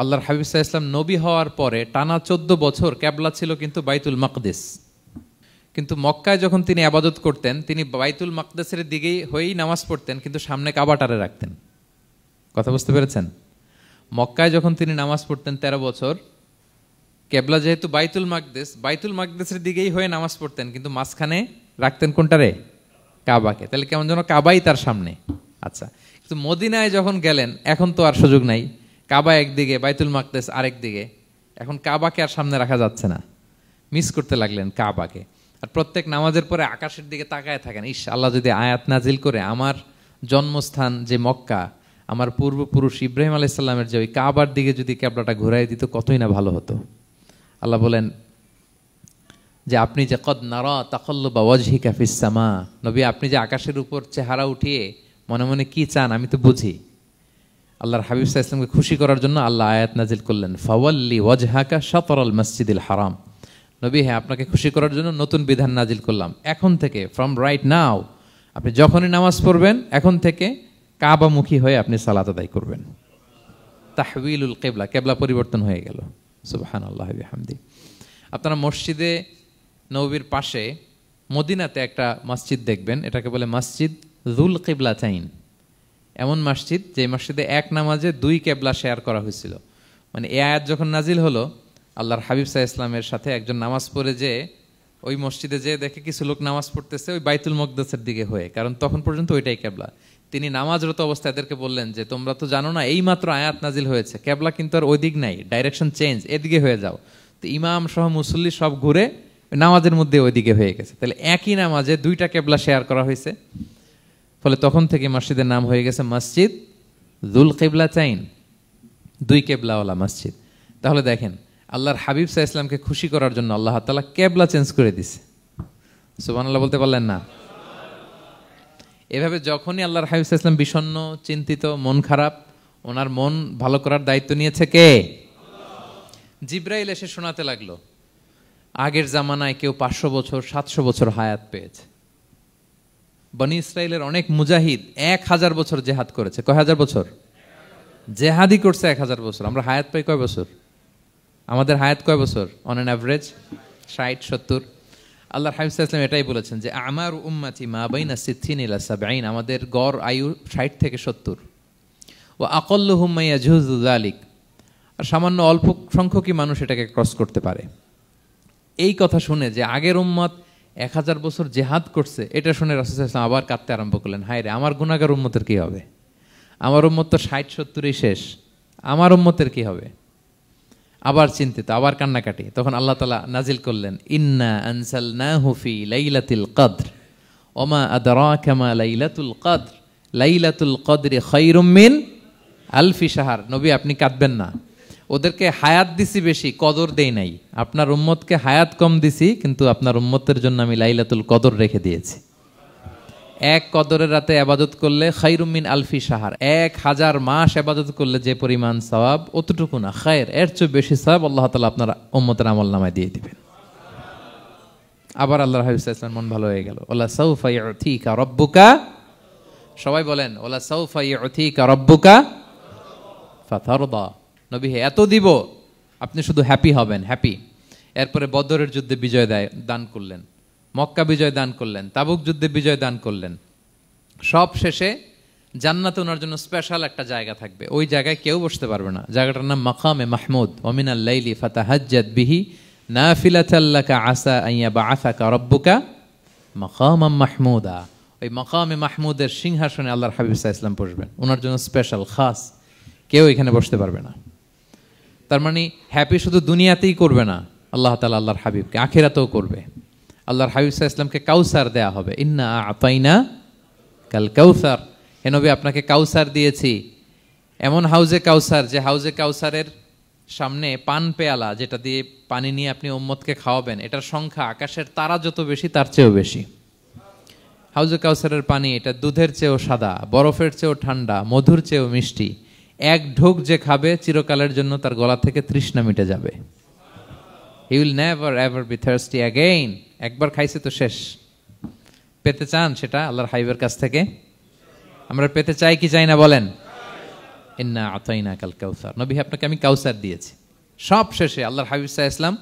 আল্লাহর হাবিব সাল্লাল্লাহু আলাইহি ওয়াসাল্লাম নবী হওয়ার পরে টানা 14 বছর কিবলা ছিল কিন্তু বাইতুল মাকদিস। কিন্তু মক্কায় যখন তিনি ইবাদত করতেন, তিনি বাইতুল মাকদিসের দিকেই হয়েই নামাজ পড়তেন, কিন্তু সামনে কাবাটারে রাখতেন। কথা বুঝতে পেরেছেন? মক্কায় যখন তিনি নামাজ পড়তেন 13 বছর, কিবলা যেহেতু বাইতুল মাকদিস, বাইতুল মাকদিসের দিকেই হয়ে নামাজ পড়তেন, কিন্তু মাঝখানে রাখতেন কোনটারে? কাবাকে। তাহলে কেমন যেন কাবাই তার সামনে। আচ্ছা, কিন্তু মদিনায় যখন গেলেন, এখন তো আর সুযোগ নাই, কাবা একদিকে, বাইতুল মাকদিস আরেক দিকে, এখন কাবাকে আর সামনে রাখা যাচ্ছে না। মিস করতে লাগলেন কাবাকে। আর প্রত্যেক নামাজের পরে আকাশের দিকে তাকায় থাকেন, ইস আল্লাহ যদি আয়াত নাজিল করে আমার জন্মস্থান যে মক্কা, আমার পূর্বপুরুষ ইব্রাহিম আলাইহিস সালামের যে ওই কাবার দিকে যদি কিবলাটা ঘুরাই দিত, কতই না ভালো হতো। আল্লাহ বলেন যে আপনি যে কদ নারা তাকাল্লুবা ওয়াজহিকা ফিস সামা, নবী আপনি যে আকাশের উপর চেহারা উঠিয়ে মনে মনে কি চান আমি তো বুঝি। আল্লাহর হাবিব সাল্লাল্লাহু আলাইহি ওয়াসাল্লামকে খুশি করার জন্য আল্লাহ আয়াত নাজিল করলেন, ফাওয়াল্লি ওয়াজহাকা শাতরাল মাসজিদিল হারাম। নবী হ্যাঁ, আপনাকে খুশি করার জন্য নতুন বিধান নাজিল করলাম। এখন থেকে, ফ্রম রাইট নাও, আপনি যখনই নামাজ পড়বেন এখন থেকে কাবামুখী হয়ে আপনি সালাত আদায় করবেন। তাহউইলুল কিবলা, কিবলা পরিবর্তন হয়ে গেল। সুবহানাল্লাহি বিহামদি। আপনারা মসজিদে নববীর পাশে মদিনাতে একটা মসজিদ দেখবেন, এটাকে বলে মসজিদ যুল কিবলাতাইন। এমন মসজিদ যে মসজিদে এক নামাজে 2 কিবলা শেয়ার করা হয়েছিল। মানে এই আয়াত যখন নাজিল হলো, আল্লাহর হাবিব সাল্লাল্লাহু আলাইহি ওয়াসাল্লামের সাথে একজন নামাজ পড়ে যে ওই মসজিদে যে দেখে কিছু লোক নামাজ পড়তেছে ওই বাইতুল মাকদিসের দিকে হয়ে, কারণ তখন পর্যন্ত ওইটাই কিবলা। তিনি নামাজরত অবস্থায় এদেরকে বললেন যে তোমরা তো জানো না এই মাত্র আয়াত নাজিল হয়েছে, কিবলা কিন্তু আর ওই দিক নাই, ডাইরেকশন চেঞ্জ, এদিকে হয়ে যাও। তো ইমাম সহ মুসল্লি সব ঘুরে নামাজের মধ্যে ওইদিকে হয়ে গেছে। তাহলে একই নামাজে 2টা কিবলা শেয়ার করা হয়েছে, ফলে তখন থেকে মসজিদের নাম হয়ে গেছে মসজিদ যুল কিবলাতাইন, 2 কিবলাওয়ালা মসজিদ। তাহলে দেখেন আল্লাহর হাবিব সাল্লাল্লাহু আলাইহি ওয়াসাল্লামকে খুশি করার জন্য আল্লাহ তাআলা কিবলা চেঞ্জ করে দিছে। সুবহানাল্লাহ বলতে পারলেন না? এভাবে যখনই আল্লাহর হাবিব সাল্লাল্লাহু আলাইহি ওয়াসাল্লাম বিষণ্ণ, চিন্তিত, মন খারাপ, ওনার মন ভালো করার দায়িত্ব নিয়েছে কে? জিব্রাইল এসে শোনাতে লাগলো আগের জামানায় কেউ 500 বছর 700 বছর হায়াত পেয়েছে। বনি ইসরাইলের অনেক মুজাহিদ 1000 বছর জেহাদ করেছে। কয় হাজার বছর জেহাদি করছে? 1000 বছর। আমরা হায়াত পাই কয় বছর? আমাদের হায়াত কয় বছর অন অ্যান অ্যাভারেজ? 60-70। আল্লাহর হাবিব সাল্লাল্লাহু আলাইহি ওয়াসাল্লাম এটাই বলেছেন যে আমার উম্মতি মা বাইনা 60 ইলা 70, আমাদের গড় আয়ু 60 থেকে 70। ওয়া আকাল্লুহুম মা ইয়াজুযু যালিক, আর সামান্য অল্প সংখ্যকই মানুষ এটাকে ক্রস করতে পারে। এই কথা শুনে যে আগের উম্মত 1000 বছর জেহাদ করছে, এটা শুনে রাসূল সাল্লাল্লাহু আলাইহি ওয়াসাল্লাম আবার কাঁদতে আরম্ভ করলেন, হায় রে আমার গুনাহগার উম্মতের কি হবে? আমার উম্মত তো 60-70ই শেষ, আমার উম্মতের কি হবে? আবার চিন্তিত, আবার কান্নাকাটি। তখন আল্লাহ তাআলা নাজিল করলেন, ইন্না আনসালনাহু ফি লাইলাতিল কদর ওমা আদরাকা মা লাইলাতুল কদর লাইলাতুল কদরি খায়রুম মিন আলফি শাহর। নবী আপনি কাঁদবেন না, ওদেরকে হায়াত দিছি বেশি, কদর দেই নাই। আপনার উম্মতকে হায়াত কম দিছি, কিন্তু আপনার উম্মতের জন্য আমি লাইলাতুল কদর রেখে দিয়েছি। এক কদরের রাতে ইবাদত করলে খায়রুম মিন আলফি শাহর, 1000 মাস ইবাদত করলে যে পরিমাণ সওয়াব, অতটুকু না, খায়ের এর চেয়ে বেশি সওয়াব আল্লাহ তাআলা আপনার উম্মতের আমলনামায় দিয়ে দিবেন। আবার আল্লাহর হাবিব সাল্লাল্লাহু আলাইহি ওয়াসাল্লাম মন ভালো হয়ে গেল। ওয়ালা সাউফা ইউতিকা রাব্বুকা, সবাই বলেন ওয়ালা সাউফা ইউতিকা রাব্বুকা ফাতারদা। নবী হে এত দিব, আপনি শুধু হ্যাপি হবেন, হ্যাপি। এরপরে বদরের যুদ্ধে বিজয় দান করলেন, মক্কা বিজয় দান করলেন, তাবুক যুদ্ধে বিজয় দান করলেন। সব শেষে জান্নাতে ওনার জন্য স্পেশাল একটা জায়গা থাকবে, ওই জায়গায় কেউ বসতে পারবে না। জায়গাটার নাম মাকামে মাহমুদ। ওয়া মিনাল লাইলি ফাতাহাজ্জাদ বিহি নাফিলাতাল লাকা আসা আন ইয়াবআসাকা রাব্বুকা মাকামাম মাহমুদা। ওই মাকামে মাহমুদের সিংহাসনে আল্লাহর হাবিব সাল্লাল্লাহু আলাইহি ওয়াসাল্লাম বসবেন, ওনার জন্য স্পেশাল, খাস, কেউ এখানে বসতে পারবে না। তার মানে হ্যাপি শুধু দুনিয়াতেই করবে না আল্লাহ তাআলা, আল্লাহর হাবিবকে আখিরাতেও করবে। আল্লাহর হাবিব সাল্লাল্লাহু আলাইহি ওয়াসাল্লামকে কাউসার দেয়া হবে, ইন্না আতাইনা কাল কাউসার। হে নবী আপনাকে কাউসার দিয়েছি, এমন হাউজে কাউসার যে হাউজে কাউসারের সামনে পান পেয়ালা, যেটা দিয়ে পানি নিয়ে আপনি উম্মতকে খাওয়াবেন, এটার সংখ্যা আকাশের তারা যত বেশি তার চেয়েও বেশি। হাউজে কাউসারের পানি এটা দুধের চেয়েও সাদা, বরফের চেয়েও ঠান্ডা, মধুর চেয়েও মিষ্টি। এক ঢোক যে খাবে চিরকালের জন্য তার গলা থেকে তৃষ্ণা মিটে যাবে। He will never ever be thirsty again. একবার খাইছে তো শেষ। পেতে চান সেটা আল্লাহর হাবিবের কাছ থেকে? আমরা পেতে চাই কি চাই না বলেন? ইন্না আতাইনা কাল কাউসার। নবী আপনাকে আমি কাউসার দিয়েছি। সব শেষে আল্লাহর হাবিব সাল্লাল্লাহু আলাইহি ওয়াসাল্লাম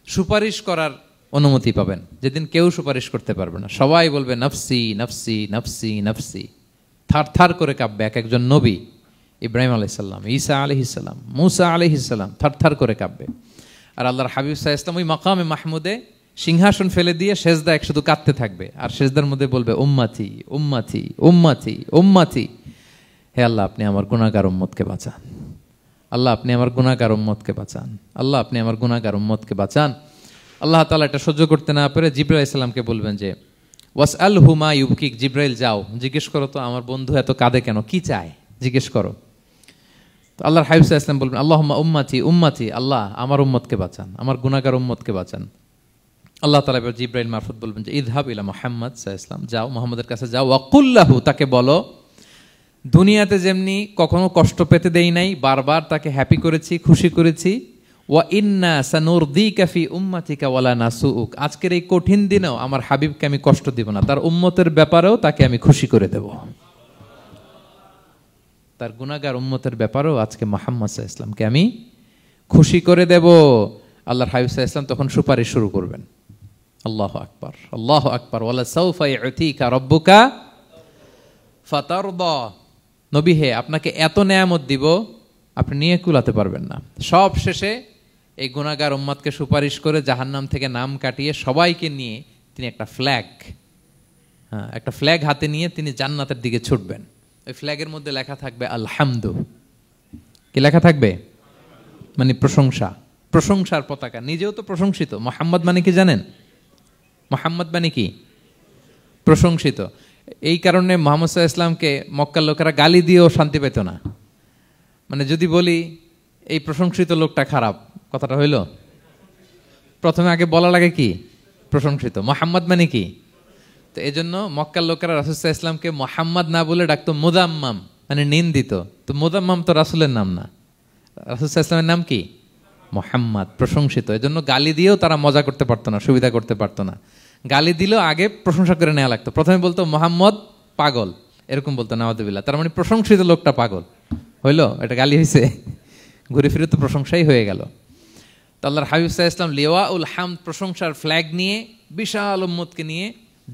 সুপারিশ করার অনুমতি পাবেন, যেদিন কেউ সুপারিশ করতে পারবে না। সবাই বলবে নফসি নফসি নফসি নফসি, থার থার করে কাঁপবে। এক একজন নবী, ইব্রাহিম আলাইহিস সালাম, ঈসা আলাইহিস সালাম, মুসা আলাইহিস সালাম, থার থার করে কাঁপবে। আর আল্লাহর হাবিব সাল্লাল্লাহু আলাইহি ওয়াসাল্লাম ওই মাকামে মাহমুদে সিংহাসন ফেলে দিয়ে সেজদায় শুধু কাঁদতে থাকবে, আর সেজদার মধ্যে বলবে উম্মতি উম্মতি উম্মতি উম্মতি। হে আল্লাহ আপনি আমার গুনাহগার উম্মতকে বাঁচান, আল্লাহ আপনি আমার গুনাহগার উম্মতকে বাঁচান, আল্লাহ আপনি আমার গুনাহগার উম্মতকে বাঁচান। আল্লাহ তাআলা এটা সহ্য করতে না পেরে জিবরাইল আলাইহিস সালামকে বলবেন যে ওয়াসআলহু মা ইউবকিক, জিবরাইল যাও জিজ্ঞেস করো তো আমার বন্ধু এত কাঁদে কেন, কি চায় জিজ্ঞেস করো। তো আল্লাহর হাবিব সাল্লাল্লাহু আলাইহি ওয়াসাল্লাম বলবেন আল্লাহুম্মা উম্মতি উম্মতি, আল্লাহ আমার উম্মতকে বাঁচান, আমার গুনাহগার উম্মতকে বাঁচান। আল্লাহ তাআলা এবার জিবরাইল মারফত বলবেন যে ইযহাব ইলা মুহাম্মদ সাল্লাল্লাহু আলাইহি ওয়াসাল্লাম, যাও মুহাম্মদের কাছে যাও, ওয়াকুল লাহু, তাকে বলো দুনিয়াতে যেমনি কখনো কষ্ট পেতে দেই নাই, বারবার তাকে হ্যাপি করেছি, খুশি করেছি। ওয়া ইন্না সানুরদিকা ফি উম্মাতিকা ওয়ালা নাসুউক, আজকের এই কঠিন দিনেও আমার হাবিবকে আমি কষ্ট দিব না, তার উম্মতের ব্যাপারেও তাকে আমি খুশি করে দেব। তার গুনাহগার উম্মতের ব্যাপারেও আজকে মুহাম্মদ সাল্লাল্লাহু আলাইহি ওয়াসাল্লামকে আমি খুশি করে দেব। আল্লাহর হাবিব সাল্লাল্লাহু আলাইহি ওয়াসাল্লাম তখন সুপারিশ শুরু করবেন। আল্লাহু আকবার, আল্লাহু আকবার। ওয়ালা সাউফা ইউতিকা রাব্বুকা ফাতারদা। নবী হে আপনাকে এত নেয়ামত দিব আপনি নিয়ে কুলাতে পারবেন না। সব শেষে এই গুনাহগার উম্মতকে সুপারিশ করে জাহান্নাম থেকে নাম কাটিয়ে সবাইকে নিয়ে তিনি একটা ফ্ল্যাগ হাতে নিয়ে তিনি জান্নাতের দিকে ছুটবেন। ওই ফ্ল্যাগের মধ্যে লেখা থাকবে আলহামদু। কি লেখা থাকবে? মানে প্রশংসা, প্রশংসার পতাকা। নিজেও তো প্রশংসিত। মুহাম্মদ মানে কি জানেন? মুহাম্মদ মানে কি? প্রশংসিত। এই কারণে মুহাম্মদ সাল্লাল্লাহু আলাইহি ওয়াসাল্লামকে মক্কার লোকেরা গালি দিয়েও শান্তি পেত না। মানে যদি বলি এই প্রশংসিত লোকটা খারাপ, কথাটা হইল? প্রথমে আগে বলা লাগে কি? প্রশংসিত। মুহাম্মদ মানে কি? তো এই জন্য মক্কার লোকেরা রাসূল সাল্লাল্লাহু আলাইহি ওয়াসাল্লামকে মুহাম্মদ না বলে ডাকতো মুদাম্মাম, মানে নিন্দিত। তো মুদাম্মাম তো রাসূলের নাম না, রাসূল সাল্লাল্লাহু আলাইহি ওয়াসাল্লামের নাম কি? মুহাম্মদ, প্রশংসিত। এই জন্য গালি দিয়েও তারা মজা করতে পারতো না, সুবিধা করতে পারতো না। গালি দিলেও আগে প্রশংসা করে নেওয়া লাগতো। প্রথমে বলতো মুহাম্মদ পাগল, এরকম বলতো নাউযুবিল্লাহ, তার মানে প্রশংসিত লোকটা পাগল হইলো, এটা গালি হয়েছে, ঘুরে ফিরে তো প্রশংসাই হয়ে গেল। তো আল্লাহর হাবিব সাল্লাল্লাহু আলাইহি ওয়াসাল্লাম লিওয়াউল হামদ, প্রশংসার ফ্ল্যাগ নিয়ে বিশাল উম্মতকে নিয়ে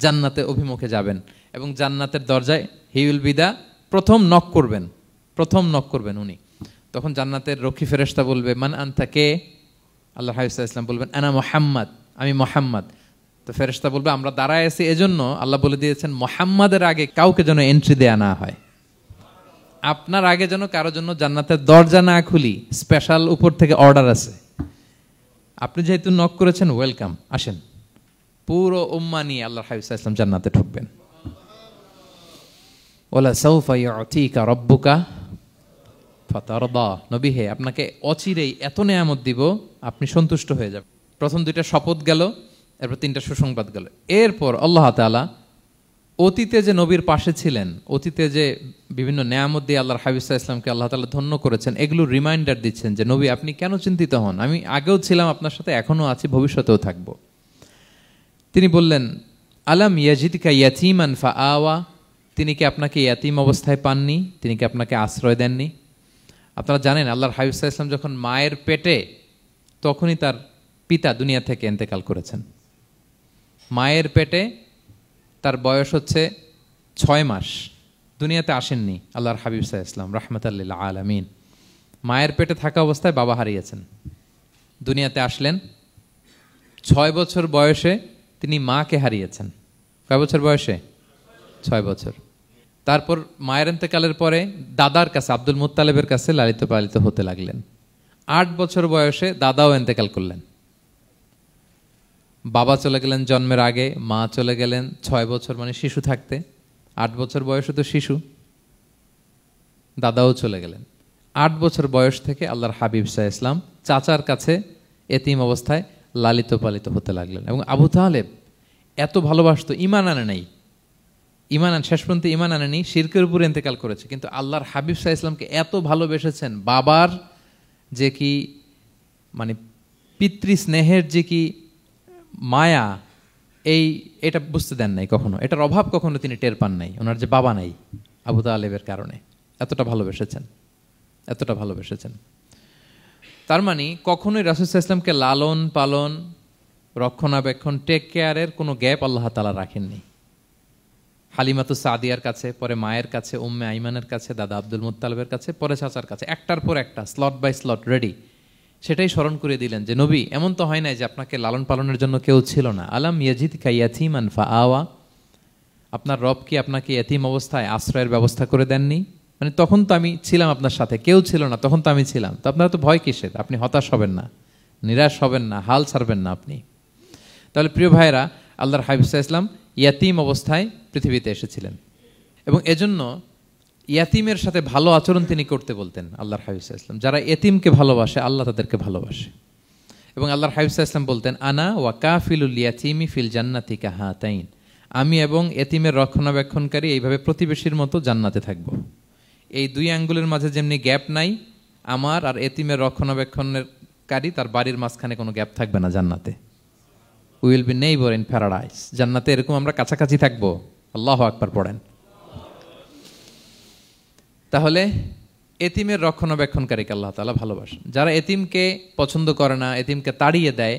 জান্নাতে অভিমুখে যাবেন এবং জান্নাতের দরজায় হি উইল বি দা প্রথম নক করবেন উনি। তখন জান্নাতের রক্ষী ফেরেশতা বলবে মান আনতা, কে? আল্লাহর হাবিব সাল্লাল্লাহু আলাইহি ওয়াসাল্লাম বলবেন আনা মুহাম্মদ, আমি মুহাম্মদ। তো ফেরেশতা বলবে আমরা দাঁড়ায় আছি এজন্য আল্লাহ বলে দিয়েছেন মুহাম্মাদের আগে কাউকে যেন এন্ট্রি দেয়া না হয়, আপনার আগে যেন কারো জন্য জান্নাতের দরজা না খুলি, স্পেশাল উপর থেকে অর্ডার আছে। আপনি যেহেতু নক করেছেন, ওয়েলকাম, আসেন। পুরো উম্মাহ নিয়ে আল্লাহর হাবিব সাল্লাল্লাহু আলাইহি ওয়াসাল্লাম জান্নাতে ঢুকবেন। ওয়ালা সাউফা ইউতিকা রাব্বুকা ফাতারদা, নবী হে আপনাকে অচিরেই এত নেয়ামত দিব আপনি সন্তুষ্ট হয়ে যাবেন। প্রথম দুইটা শপথ গেল, এরপর তিনটা সুসংবাদ গেল। এরপর আল্লাহ তাআলা অতীতে যে নবীর পাশে ছিলেন, অতীতে যে বিভিন্ন নেয়ামত দিয়ে আল্লাহর হাবিব সাল্লাল্লাহু আলাইহি ওয়াসাল্লামকে আল্লাহ তাআলা ধন্য করেছেন, এগুলো রিমাইন্ডার দিচ্ছেন যে নবী আপনি কেন চিন্তিত হন, আমি আগেও ছিলাম আপনার সাথে, এখনো আছি, ভবিষ্যতেও থাকব। তিনি বললেন আলাম ইয়াজিদকা ইয়াতীমান ফাআওয়া, তিনি কি আপনাকে ইয়াতীম অবস্থায় পাননি, তিনি কি আপনাকে আশ্রয় দেননি? আপনারা জানেন আল্লাহর হাবিব সাল্লাল্লাহু আলাইহি ওয়াসাল্লাম যখন মায়ের পেটে, তখনই তার পিতা দুনিয়া থেকে ইন্তেকাল করেছেন। মায়ের পেটে তার বয়স হচ্ছে 6 মাস, দুনিয়াতে আসেননি আল্লাহর হাবিব সাল্লাল্লাহু আলাইহি ওয়াসাল্লাম রাহমাতাল লিল আলামিন। মায়ের পেটে থাকা অবস্থায় বাবা হারিয়েছেন, দুনিয়াতে আসলেন 6 বছর বয়সে তিনি মাকে হারিয়েছেন। কয় বছর বয়সে? 6 বছর। তারপর মায়ের ইন্তেকালের পরে দাদার কাছে, আব্দুল মুত্তালিবের কাছে লালিত পালিত হতে লাগলেন। 8 বছর বয়সে দাদাও ইন্তেকাল করলেন। বাবা চলে গেলেন জন্মের আগে, মা চলে গেলেন 6 বছর, মানে শিশু থাকতে। 8 বছর বয়সে তো শিশু, দাদাও চলে গেলেন। 8 বছর বয়স থেকে আল্লাহর হাবিব সাল্লাল্লাহু আলাইহি ওয়াসাল্লাম চাচার কাছে এতিম অবস্থায় লালিত পালিত হতে লাগলেন। এবং আবু তালেব এত ভালোবাসতো, ইমান আনে নাই, শেষ পর্যন্ত ইমান আনেনি, শিরকের উপরে ইন্তেকাল করেছে, কিন্তু আল্লাহর হাবিব সাল্লাল্লাহু আলাইহি ওয়াসাল্লামকে এত ভালোবেসেছেন, বাবার যে কি মানে পিতৃ স্নেহের যে কি মায়া, এটা বুঝতে দেন নাই কখনো, এটার অভাব কখনো তিনি টের পান নাই, ওনার যে বাবা নাই আবু তালেবের কারণে। এতটা ভালোবেসেছেন। তার মানে কখনোই রাসূল সাল্লাল্লাহু আলাইহি ওয়াসাল্লামকে লালন পালন, রক্ষণাবেক্ষণ, টেক কেয়ারের কোনো গ্যাপ আল্লাহ তাআলা রাখেননি। হালিমাতু সাদিয়ার কাছে, পরে মায়ের কাছে, উম্মে আইমানের কাছে, দাদা আব্দুল মুত্তালিবের কাছে, পরে চাচার কাছে, একটার পর একটা, স্লট বাই স্লট রেডি। সেটাই স্মরণ করে দিলেন যে নবী এমন তো হয় নাই যে আপনাকে লালন পালনের জন্য কেউ ছিল না। আলাম ইয়াজিদকা ইয়াতীমান ফাআওয়া, আপনার রব কি আপনাকে ইয়াতীম অবস্থায় আশ্রয়ের ব্যবস্থা করে দেননি? মানে তখন তো আমি ছিলাম আপনার সাথে, কেউ ছিল না, তখন তো আমি ছিলাম। তো আপনারা তো ভয় কিসের? আপনি হতাশ হবেন না, নিরাশ হবেন না, হাল ছাড়বেন না আপনি। তাহলে প্রিয় ভাইরা, আল্লাহর হাবিব সাল্লাল্লাহু আলাইহি ওয়াসাল্লাম ইয়াতীম অবস্থায় পৃথিবীতে এসেছিলেন এবং এজন্য ইয়াতীমের সাথে ভালো আচরণ তিনি করতে বলতেন আল্লাহর হাবিব সাল্লাল্লাহু আলাইহি ওয়াসাল্লাম। যারা এতিমকে ভালোবাসে আল্লাহ তাদেরকে ভালোবাসে। এবং আল্লাহর হাবিব সাল্লাল্লাহু আলাইহি ওয়াসাল্লাম বলতেন আনা ওয়া কাফিলুল ইয়াতীমি ফিল জান্নাতি কাহাতাইন, আমি এবং এতিমের রক্ষণাবেক্ষণকারী এইভাবে প্রতিবেশীর মতো জান্নাতে থাকব। এই 2 আঙ্গুলের মাঝে যেমনি গ্যাপ নাই, আমার আর এতিমের রক্ষণাবেক্ষণকারী তার বাড়ির মাঝখানে কোনো গ্যাপ থাকবে না জান্নাতে। We will be neighbour in paradise, জান্নাতে এরকম আমরা কাছাকাছি থাকবো। আল্লাহু আকবার পড়েন। তাহলে এতিমের রক্ষণাবেক্ষণকারীকে আল্লাহ তাআলা ভালোবাসেন। যারা এতিমকে পছন্দ করে না, এতিমকে তাড়িয়ে দেয়,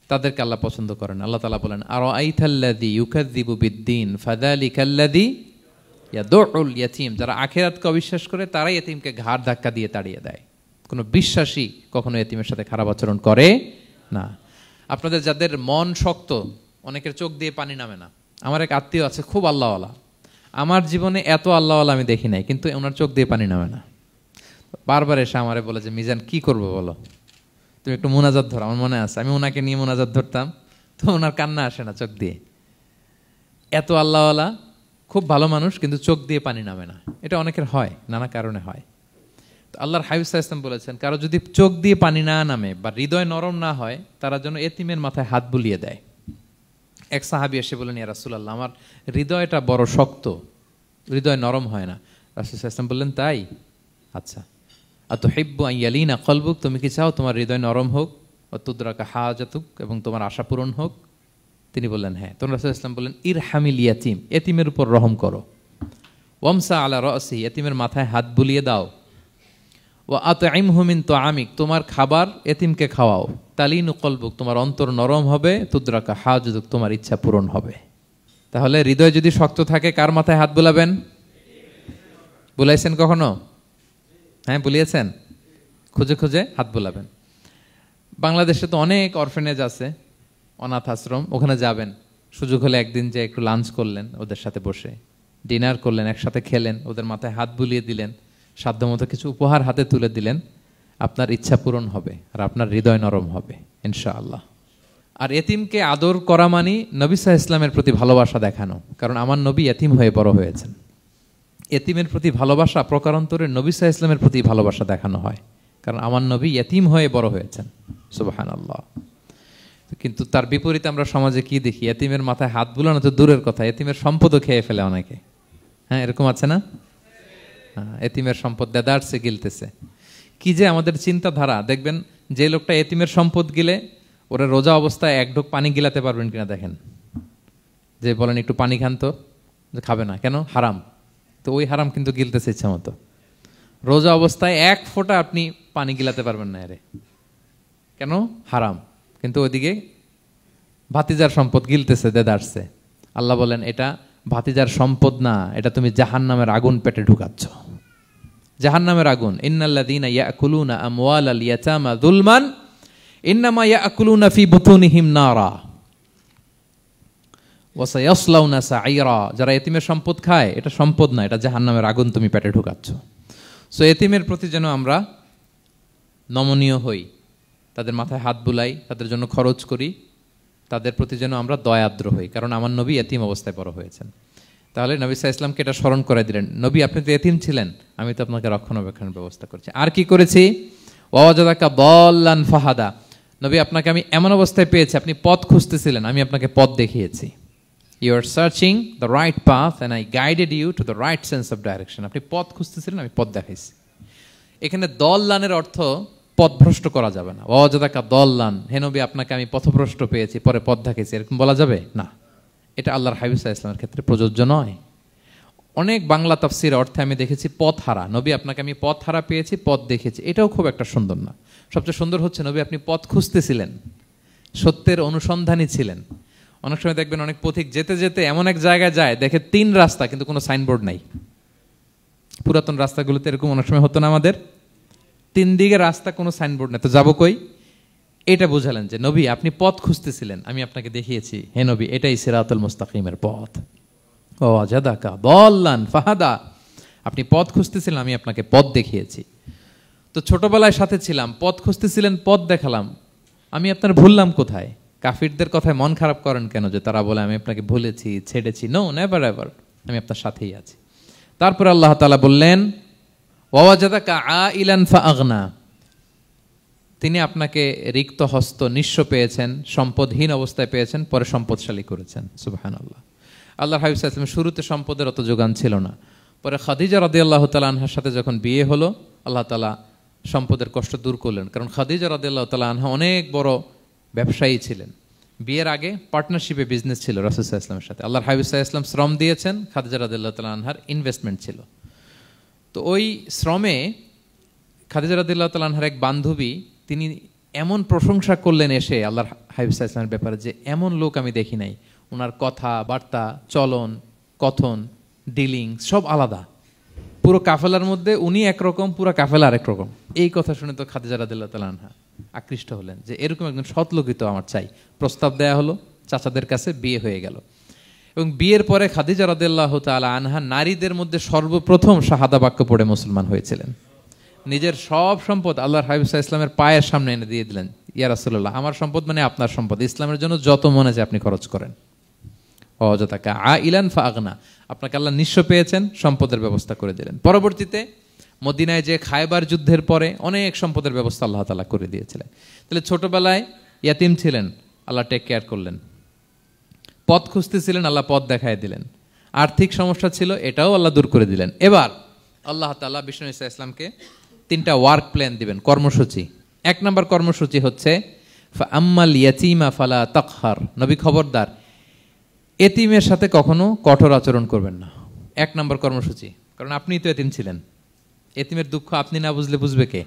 তাদেরকে আল্লাহ পছন্দ করেন। আল্লাহ তাআলা বলেন আরাআইতাল্লাযী ইউকাযযিবু বিদ্দীন ফাযালিকাল্লাযী ইয়াদুউল ইয়াতীম, যারা আখিরাতকে অবিশ্বাস করে তারাই এতিমকে ঘাড় ধাক্কা দিয়ে তাড়িয়ে দেয়। কোনো বিশ্বাসী কখনো এতিমের সাথে খারাপ আচরণ করে না। আপনাদের যাদের মন শক্ত, অনেকের চোখ দিয়ে পানি নামে না। আমার এক আত্মীয় আছে, খুব আল্লাহওয়ালা, আমার জীবনে এত আল্লাহওয়ালা আমি দেখি নাই, কিন্তু ওনার চোখ দিয়ে পানি নামে না। বারবার এসে আমারে বলে যে মিজান কি করবো বলো, তুমি একটু মোনাজাত ধরো। আমার মনে আছে আমি ওনাকে নিয়ে মোনাজাত ধরতাম, তো ওনার কান্না আসে না চোখ দিয়ে। এত আল্লাহওয়ালা, খুব ভালো মানুষ, কিন্তু চোখ দিয়ে পানি নামে না। এটা অনেকের হয়, নানা কারণে হয়। তো আল্লাহর হাবিব সাল্লাল্লাহু আলাইহি ওয়াসাল্লাম বলেছেন কারো যদি চোখ দিয়ে পানি না নামে বা হৃদয় নরম না হয়, তারা যেন এতিমের মাথায় হাত বুলিয়ে দেয়। এক সাহাবী এসে বললেন, ইয়া রাসূলুল্লাহ, আমার হৃদয়টা বড় শক্ত, হৃদয় নরম হয় না। রাসূল সাল্লাল্লাহু আলাইহি ওয়াসাল্লাম বললেন, তাই? আচ্ছা, আতুহিব্বু আন ইয়ালিনা কলবুক, তুমি কি চাও তোমার হৃদয় নরম হোক, ওয়া তুদরাকা হাজাতুক, এবং তোমার আশা পূরণ হোক? তিনি বললেন, হ্যাঁ। তখন রাসূল সাল্লাল্লাহু আলাইহি ওয়াসাল্লাম বললেন, ইরহামিল ইয়াতীম, এতিমের উপর রহম করো। ওয়ামসা আলা রাসি, এতিমের মাথায় হাত বুলিয়ে দাও। ওয়া আতইমহু মিন তুআমিক, তোমার খাবার এতিমকে খাওয়াও। তালিনু কলবুক, তোমার অন্তর নরম হবে। তুদরাকা হাজাতুক, তোমার ইচ্ছা পূরণ হবে। তাহলে হৃদয় যদি শক্ত থাকে, কার মাথায় হাত বুলাবেন? বুলাইছেন কখনো? হ্যাঁ, বুলিয়েছেন? খুঁজে খুঁজে হাত বুলাবেন। বাংলাদেশে তো অনেক অরফেনেজ আছে, অনাথ আশ্রম, ওখানে যাবেন। সুযোগ হলে একদিন যে একটু লাঞ্চ করলেন ওদের সাথে বসে, ডিনার করলেন, একসাথে খেলেন, ওদের মাথায় হাত বুলিয়ে দিলেন, সাধ্যমতো কিছু উপহার হাতে তুলে দিলেন, আপনার ইচ্ছা পূরণ হবে আর আপনার হৃদয় নরম হবে ইনশাআল্লাহ। আর এতিমকে আদর করা মানে নবী সাল্লাল্লাহু আলাইহি ওয়াসাল্লামের প্রতি ভালোবাসা দেখানো, কারণ আমার নবী এতিম হয়ে বড় হয়েছেন। এতিমের প্রতি ভালোবাসা প্রকারান্তরে নবী সাল্লাল্লাহু আলাইহি ওয়াসাল্লামের প্রতি ভালোবাসা দেখানো হয়, কারণ আমার নবী এতিম হয়ে বড় হয়েছেন। সুবহানাল্লাহ। কিন্তু তার বিপরীতে আমরা সমাজে কি দেখি? এতিমের মাথায় হাত বুলানো তো দূরের কথা, এতিমের সম্পদও খেয়ে ফেলে অনেকে। হ্যাঁ, এরকম আছে না? এতিমের সম্পদ দেদারসে গিলতেছে। কি যে আমাদের চিন্তাধারা! দেখবেন যে লোকটা এতিমের সম্পদ গিলে, ওরা রোজা অবস্থায় এক ঢোক পানি গিলাতে পারবেন কিনা দেখেন। যে বলেন একটু পানি খান তো, খাবে না কেন? হারাম। তো ওই হারাম কিন্তু গিলতেছে ইচ্ছা মতো। রোজা অবস্থায় এক ফোঁটা আপনি পানি গিলাতে পারবেন না, এরে কেন? হারাম। কিন্তু ওইদিকে ভাতিজার সম্পদ গিলতেছে দেদারসে। আল্লাহ বলেন, এটা ভাতিজার সম্পদ না, এটা তুমি জাহান্নামের আগুন পেটে ঢুকাচ্ছ। জাহান্নামের আগুন। ইন্নাল্লাযীনা ইয়াকুলুনা আমওয়ালাল ইয়াতামা যুলমান ইন্নামা ইয়াকুলুনা ফি বুতুনিহিম নারা ওয়া সায়াসলাউনা সাঈরা। যারা এতিমের সম্পদ খায়, এটা সম্পদ না, এটা জাহান্নামের আগুন তুমি পেটে ঢুকাচ্ছ। সো এতিমের প্রতি যেন আমরা নমনীয় হই, তাদের মাথায় হাত বুলাই, তাদের জন্য খরচ করি, তাদের প্রতি যেন আমরা দয়াদ্র হই, কারণ আমার নবী এতিম অবস্থায় বড় হয়েছেন। তাহলে নবী সাল্লাল্লাহু আলাইহি ওয়াসাল্লামকে এটা স্মরণ করে দিলেন, নবী আপনি তো এতিম ছিলেন, আমি তো আপনাকে রক্ষণাবেক্ষণের ব্যবস্থা করছি। আর কি করেছি? ওয়াওয়াজাদাকা দাল্লান ফাহাদা, নবী আপনাকে আমি এমন অবস্থায় পেয়েছি, আপনি পথ খুঁজতেছিলেন, আমি আপনাকে পথ দেখিয়েছি। You are searching the right path and I guided you to the right sense of direction. আপনি পথ খুঁজতেছিলেন, আমি পথ দেখাইছি। এখানে দল্লানের অর্থ পথভ্রষ্ট করা যাবে না। ওয়াজাদাকা দল্লান, হে নবী আপনাকে আমি পথভ্রষ্ট পেয়েছি, পরে পথ দেখাইছি, এরকম বলা যাবে না। এটা আল্লাহর হাবিব সাল্লাল্লাহু আলাইহি ওয়াসাল্লামের ক্ষেত্রে প্রযোজ্য নয়। অনেক বাংলা তাফসীর অর্থে আমি দেখেছি পথ হারা, নবী আপনাকে আমি পথ হারা পেয়েছি, পথ দেখেছি, এটাও খুব একটা সুন্দর না। সবচেয়ে সুন্দর হচ্ছে নবী আপনি পথ খুঁজতেছিলেন, সত্যের অনুসন্ধানী ছিলেন। অনেক সময় দেখবেন অনেক পথিক যেতে যেতে এমন এক জায়গায় যায়, দেখে 3 রাস্তা কিন্তু কোনো সাইনবোর্ড নাই। পুরাতন রাস্তাগুলোতে এরকম অনেক সময় হতো না আমাদের, 3 দিকে রাস্তা, কোনো সাইনবোর্ড নেই, তো যাবো কই? এটা বুঝালেন যে নবী আপনি পথ খুঁজতেছিলেন, আমি আপনাকে দেখিয়েছি, হে নবী এটাই সিরাতুল মুস্তাকিমের পথ। ওয়াজাদাকা দাল্লান ফাহাদা, আপনি পথ খুঁজতেছিলেন, আমি আপনাকে পথ দেখিয়েছি। তো ছোটবেলায় সাথে ছিলাম, পথ খুঁজতেছিলেন, পথ দেখালাম, আমি আপনার ভুললাম কোথায়? কাফিরদের কথায় মন খারাপ করেন কেন যে তারা বলে আমি আপনাকে ভুলেছি, ছেড়েছি? নো, নেভার এভার, আমি আপনার সাথেই আছি। তারপর আল্লাহ তাআলা বললেন, ওয়াজাদাকা আইলান ফাআগনা, তিনি আপনাকে রিক্ত হস্ত, নিঃস্ব পেয়েছেন, সম্পদহীন অবস্থায় পেয়েছেন, পরে সম্পদশালী করেছেন। সুবহানাল্লাহ। আল্লাহর হাবিব সাল্লাল্লাহু আলাইহি ওয়াসাল্লাম শুরুতে সম্পদের অত যোগান ছিল না, পরে খাদিজা রাদিয়াল্লাহু তাআলা আনহার সাথে যখন বিয়ে হলো, আল্লাহ তাআলা সম্পদের কষ্ট দূর করলেন, কারণ খাদিজা রাদিয়াল্লাহু তাআলা আনহা অনেক বড় ব্যবসায়ী ছিলেন। বিয়ের আগে পার্টনারশিপে বিজনেস ছিল রাসূল সাল্লাল্লাহু আলাইহি ওয়াসাল্লামের সাথে। আল্লাহর হাবিব সাল্লাল্লাহু আলাইহি ওয়াসাল্লাম শ্রম দিয়েছেন, খাদিজা রাদিয়াল্লাহু তাআলা আনহার ইনভেস্টমেন্ট ছিল। তো ওই শ্রমে খাদিজা রাদিয়াল্লাহু তাআলা আনহার এক বান্ধবী, তিনি এমন প্রশংসা করলেন এসে আল্লাহর হাবিব সাল্লাল্লাহু আলাইহি ওয়াসাল্লামের ব্যাপারে যে এমন লোক আমি দেখি নাই, ওনার কথা বার্তা, চলন, কথন, ডিলিং সব আলাদা। পুরো কাফেলার মধ্যে উনি একরকম, পুরো কাফেলা আরেক রকম। এই কথা শুনে তো খাদিজা রাদিয়াল্লাহু তাআলা আনহা আকৃষ্ট হলেন যে এরকম একজন সৎ লোকই তো আমার চাই। প্রস্তাব দেয়া হলো, চাচাদের কাছে বিয়ে হয়ে গেল। এবং বিয়ের পরে খাদিজা রাদিয়াল্লাহু তাআলা আনহা নারীদের মধ্যে সর্বপ্রথম শাহাদা বাক্য পড়ে মুসলমান হয়েছিলেন। নিজের সব সম্পদ আল্লাহর হাবিব সাল্লাল্লাহু আলাইহি ওয়াসাল্লামের পায়ের সামনে এনে দিয়ে দিলেন, ইয়া রাসূলুল্লাহ আমার সম্পদ মানে আপনার সম্পদ, ইসলামের জন্য যত মনে চায় আপনি খরচ করেন। ওয়াজাদাকা আইলান ফাআগনা, আপনাকে আল্লাহ নিঃস্ব পেয়েছেন, সম্পদের ব্যবস্থা করে দিলেন। পরবর্তীতে মদিনায় যে খায়বার যুদ্ধের পরে অনেক সম্পদের ব্যবস্থা আল্লাহ তাআলা করে দিয়েছিলেন। তাহলে ছোটবেলায় ইয়াতিম ছিলেন, আল্লাহ টেক কেয়ার করলেন। পথ খুঁজতেছিলেন, আল্লাহ পথ দেখায় দিলেন। আর্থিক সমস্যা ছিল, এটাও আল্লাহ দূর করে দিলেন। এবার আল্লাহ তাআলা বিষ্ণু ঈসা ইসলামকে 3টা ওয়ার্ক প্ল্যান দিবেন, কর্মসূচি। 1 নম্বর কর্মসূচি হচ্ছে ফাআম্মাল ইয়াতীমা ফালা তাকহার। নবী খবরদার এতিমের সাথে কখনো কঠোর আচরণ করবেন না। 1 নম্বর কর্মসূচি, কারণ আপনিই তো এতিম ছিলেন। এতিমের দুঃখ আপনি না বুঝলে বুঝবে কে?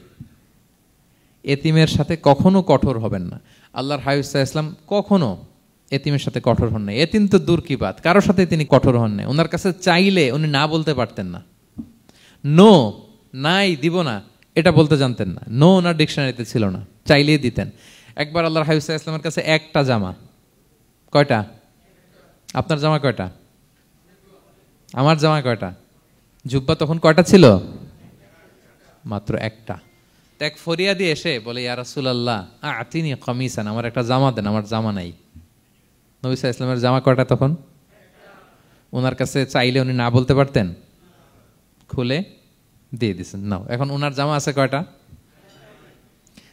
এতিমের সাথে কখনো কঠোর হবেন না। আল্লাহর হাবিব সাল্লাল্লাহু আলাইহি ওয়াসাল্লাম কখনো এতিমের সাথে কঠোর হন নাই। এতিম তো দূর কি বাত, কারোর সাথে তিনি কঠোর হন নাই। ওনার কাছে চাইলে উনি না বলতে পারতেন না। নো, নাই, দিব না, এটা বলতে জানতেন না। নো ওনার ডিকশনারিতে ছিল না, চাইলেই দিতেন। একবার আল্লাহর হাবিব সাল্লাল্লাহু আলাইহি ওয়াসাল্লামের কাছে একটা জামা। কয়টা? আপনার জামা কয়টা? আমার জামা কয়টা? জুব্বা তখন কয়টা ছিল? মাত্র একটা। এক ফরিয়াদি এসে বলে, ইয়া রাসূলুল্লাহ আতিনি কামিসান, আমার একটা জামা দেন, আমার জামা নাই। নবী সাল্লাল্লাহু আলাইহি ওয়াসাল্লামের জামা কয়টা তখন? ওনার কাছে চাইলে উনি না বলতে পারতেন? খুলে দিয়ে দিয়েছেন, নাও। এখন ওনার জামা আছে কয়টা?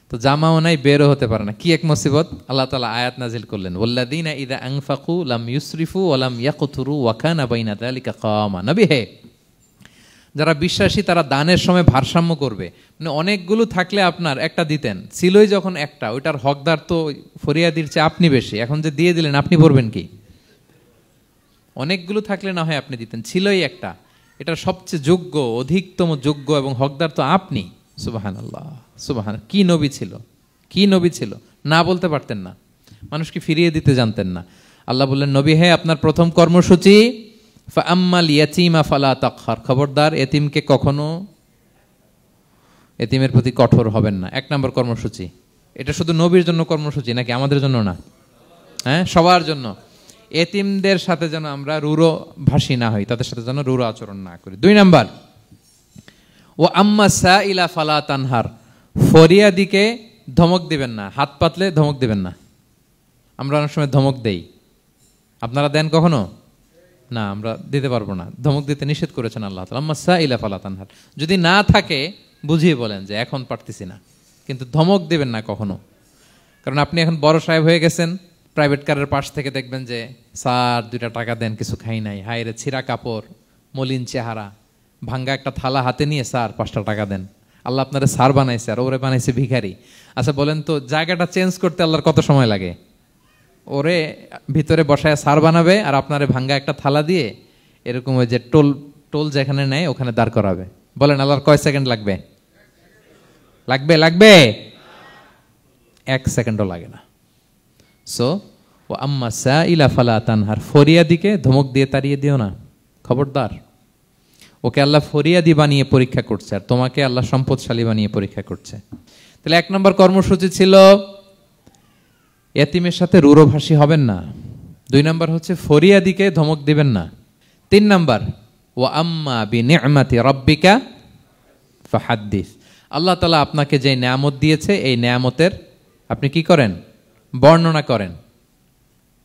তো জামাও নাই, বেরও হতে পারে না। কি এক মুসিবত! আল্লাহ তাআলা আয়াত নাজিল করলেন, ওয়াল্লাযীনা ইযা আনফাকু লাম ইউসরিফু ওয়া লাম ইয়াকতুরু ওয়া কানা বাইনা যালিকা কাওয়ামা। নবী হে, যারা বিশ্বাসী তারা দানের সময় ভারসাম্য করবে। মানে অনেকগুলো থাকলে আপনার একটা দিতেন, ছিলই যখন একটা, ওইটার হকদার তো ফরিয়াদির চেয়ে আপনি বেশি। এখন যে দিয়ে দিলেন, আপনি পড়বেন কি? অনেকগুলো থাকলে না হয় আপনি দিতেন, ছিলই একটা, এটা সবচেয়ে যোগ্য, অধিকতম যোগ্য এবং হকদার তো আপনি। সুবহানাল্লাহ, সুবহান। কি নবী ছিল, কি নবী ছিল! না বলতে পারতেন না, মানুষকে ফিরিয়ে দিতে জানতেন না। আল্লাহ বললেন, নবী হে, আপনার প্রথম কর্মসূচি ফাআম্মাল ইয়াতীমা ফালা তাকহার। খবরদার এতিমকে কখনো, এতিমের প্রতি কঠোর হবেন না। 1 নম্বর কর্মসূচি। এটা শুধু নবীর জন্য কর্মসূচি নাকি আমাদের জন্য না? হ্যাঁ, সবার জন্য। এতিমদের সাথে যেন আমরা রূঢ় ভাষী না হই, তাদের সাথে যেন রূঢ় আচরণ না করি। 2 নাম্বার, ও আম্মা সাইলা ফালা তানহার। ফরিয়াদিকে ধমক দিবেন না, হাত পাতলে ধমক দিবেন না। আমরা অনেক সময় ধমক দেই, আপনারা দেন কখনো? না, আমরা দিতে পারবো না, ধমক দিতে নিষেধ করেছেন আল্লাহ তাআলা। আম্মা সাইলা ফালা তানহার। যদি না থাকে বুঝিয়ে বলেন যে এখন পারতেছি না, কিন্তু ধমক দিবেন না কখনো। কারণ আপনি এখন বড় সাহেব হয়ে গেছেন, প্রাইভেট কারের পাশ থেকে দেখবেন যে স্যার 2টা টাকা দেন, কিছু খাই নাই। হায় রে, ছিঁড়া কাপড়, মলিন চেহারা, ভাঙ্গা একটা থালা হাতে নিয়ে, স্যার 5টা টাকা দেন। আল্লাহ আপনারে স্যার বানাইছে আর ওরে বানাইছে ভিখারি। আচ্ছা বলেন তো, জায়গাটা চেঞ্জ করতে আল্লাহর কত সময় লাগে? ওরে ভিতরে বসায় স্যার বানাবে আর আপনারে ভাঙ্গা একটা থালা দিয়ে এরকম ওই যে টোল টোল যেখানে নেয় ওখানে দাঁড় করাবে। বলেন আল্লাহর কয় সেকেন্ড লাগবে? লাগবে? লাগবে? 1 সেকেন্ডও লাগে না। সো ও আম্মা সাইলা ফালা তানহার। ফরিয়াদিকে ধমক দিয়ে তাড়িয়ে দিও না, খবরদার। ওকে আল্লাহ ফরিয়াদি বানিয়ে পরীক্ষা করছে, আর তোমাকে আল্লাহ সম্পদশালী বানিয়ে পরীক্ষা করছে। তাহলে 1 নম্বর কর্মসূচি ছিল এতিমের সাথে রূঢ়ভাষী হবেন না। 2 নম্বর হচ্ছে ফরিয়াদিকে ধমক দিবেন না। 3 নম্বর, ওয়া আম্মা বিনি'মাতি রাব্বিকা ফাহাদ্দিস। আল্লাহ তাআলা আপনাকে যে নেয়ামত দিয়েছে, এই নেয়ামতের আপনি কি করেন? বর্ণনা করেন।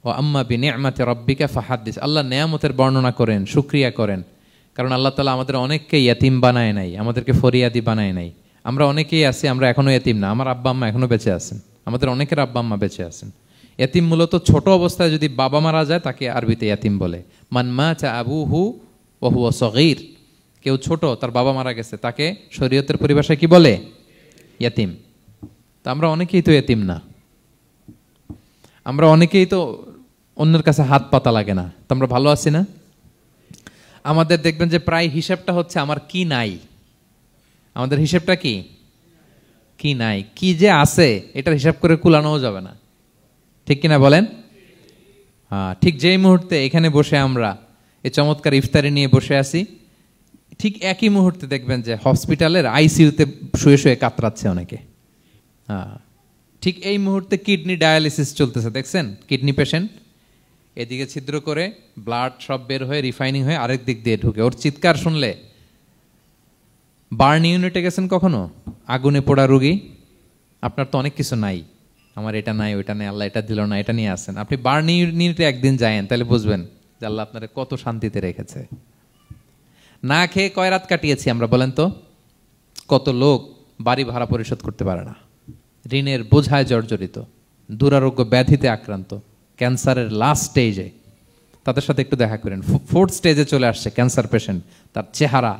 ওয়া আম্মা বিনি'মাতি রাব্বিকা ফাহাদ্দিস। আল্লাহ নেয়ামতের বর্ণনা করেন, শুকরিয়া করেন। কারণ আল্লাহ তাআলা আমাদের অনেককে ইয়াতিম বানায় নাই, আমাদেরকে ফরিয়াদি বানায় নাই। আমরা অনেকেই আছি, আমরা এখনো ইয়াতিম না। আমার আব্বা আম্মা এখনো বেঁচে আছেন, আমাদের অনেকের আব্বা আম্মা বেঁচে আছেন। ইয়াতিম মূলত ছোট অবস্থায় যদি বাবা মারা যায় তাকে আরবিতে ইয়াতিম বলে। মান মাতা আবুহু ওয়া হুয়া সগীর। কেউ ছোট, তার বাবা মারা গেছে, তাকে শরীয়তের পরিভাষায় কি বলে? ইয়াতিম। তা আমরা অনেকেই তো ইয়াতিম না, আমরা অনেকেই তো অন্যের কাছে হাত পাতা লাগে না। তো আমরা ভালো আছি না? আমাদের দেখবেন যে প্রায় হিসাবটা হচ্ছে আমার কি নাই। আমাদের হিসাবটা কি? কি নাই, কি যে আছে এটার হিসাব করে কুলানোও যাবে না, ঠিক কিনা বলেন? হ্যাঁ, ঠিক যেই মুহূর্তে এখানে বসে আমরা এই চমৎকার ইফতারি নিয়ে বসে আছি, ঠিক একই মুহূর্তে দেখবেন যে হসপিটালের আইসিইউতে শুয়ে শুয়ে কাতরাচ্ছে অনেকে। হ্যাঁ, ঠিক এই মুহূর্তে কিডনি ডায়ালিসিস চলতেছে, দেখছেন? কিডনি পেশেন্ট এদিকে ছিদ্র করে ব্লাড সব বের হয়ে রিফাইনিং হয়ে আরেক দিক দিয়ে ঢুকে। ওর চিৎকার শুনলে, বার্ন ইউনিটে গেছেন কখনো? আগুনে পোড়া রোগী, আপনার তো অনেক কিছু নাই, আমার এটা নাই, ওইটা নাই, আল্লাহ এটা দিল না, এটা নিয়ে আসেন। আপনি বার্ন ইউনিটে একদিন যায়েন, তাহলে বুঝবেন যে আল্লাহ আপনার কত শান্তিতে রেখেছে। না খেয়ে কয় রাত কাটিয়েছি আমরা, বলেন তো? কত লোক বাড়ি ভাড়া পরিশোধ করতে পারে না, ঋণের বোঝায় জর্জরিত, দুরারোগ্য ব্যাধিতে আক্রান্ত, ক্যান্সারের লাস্ট স্টেজে, তাদের সাথে একটু দেখা করেন। 4th স্টেজে চলে আসছে ক্যান্সার পেশেন্ট, তার চেহারা,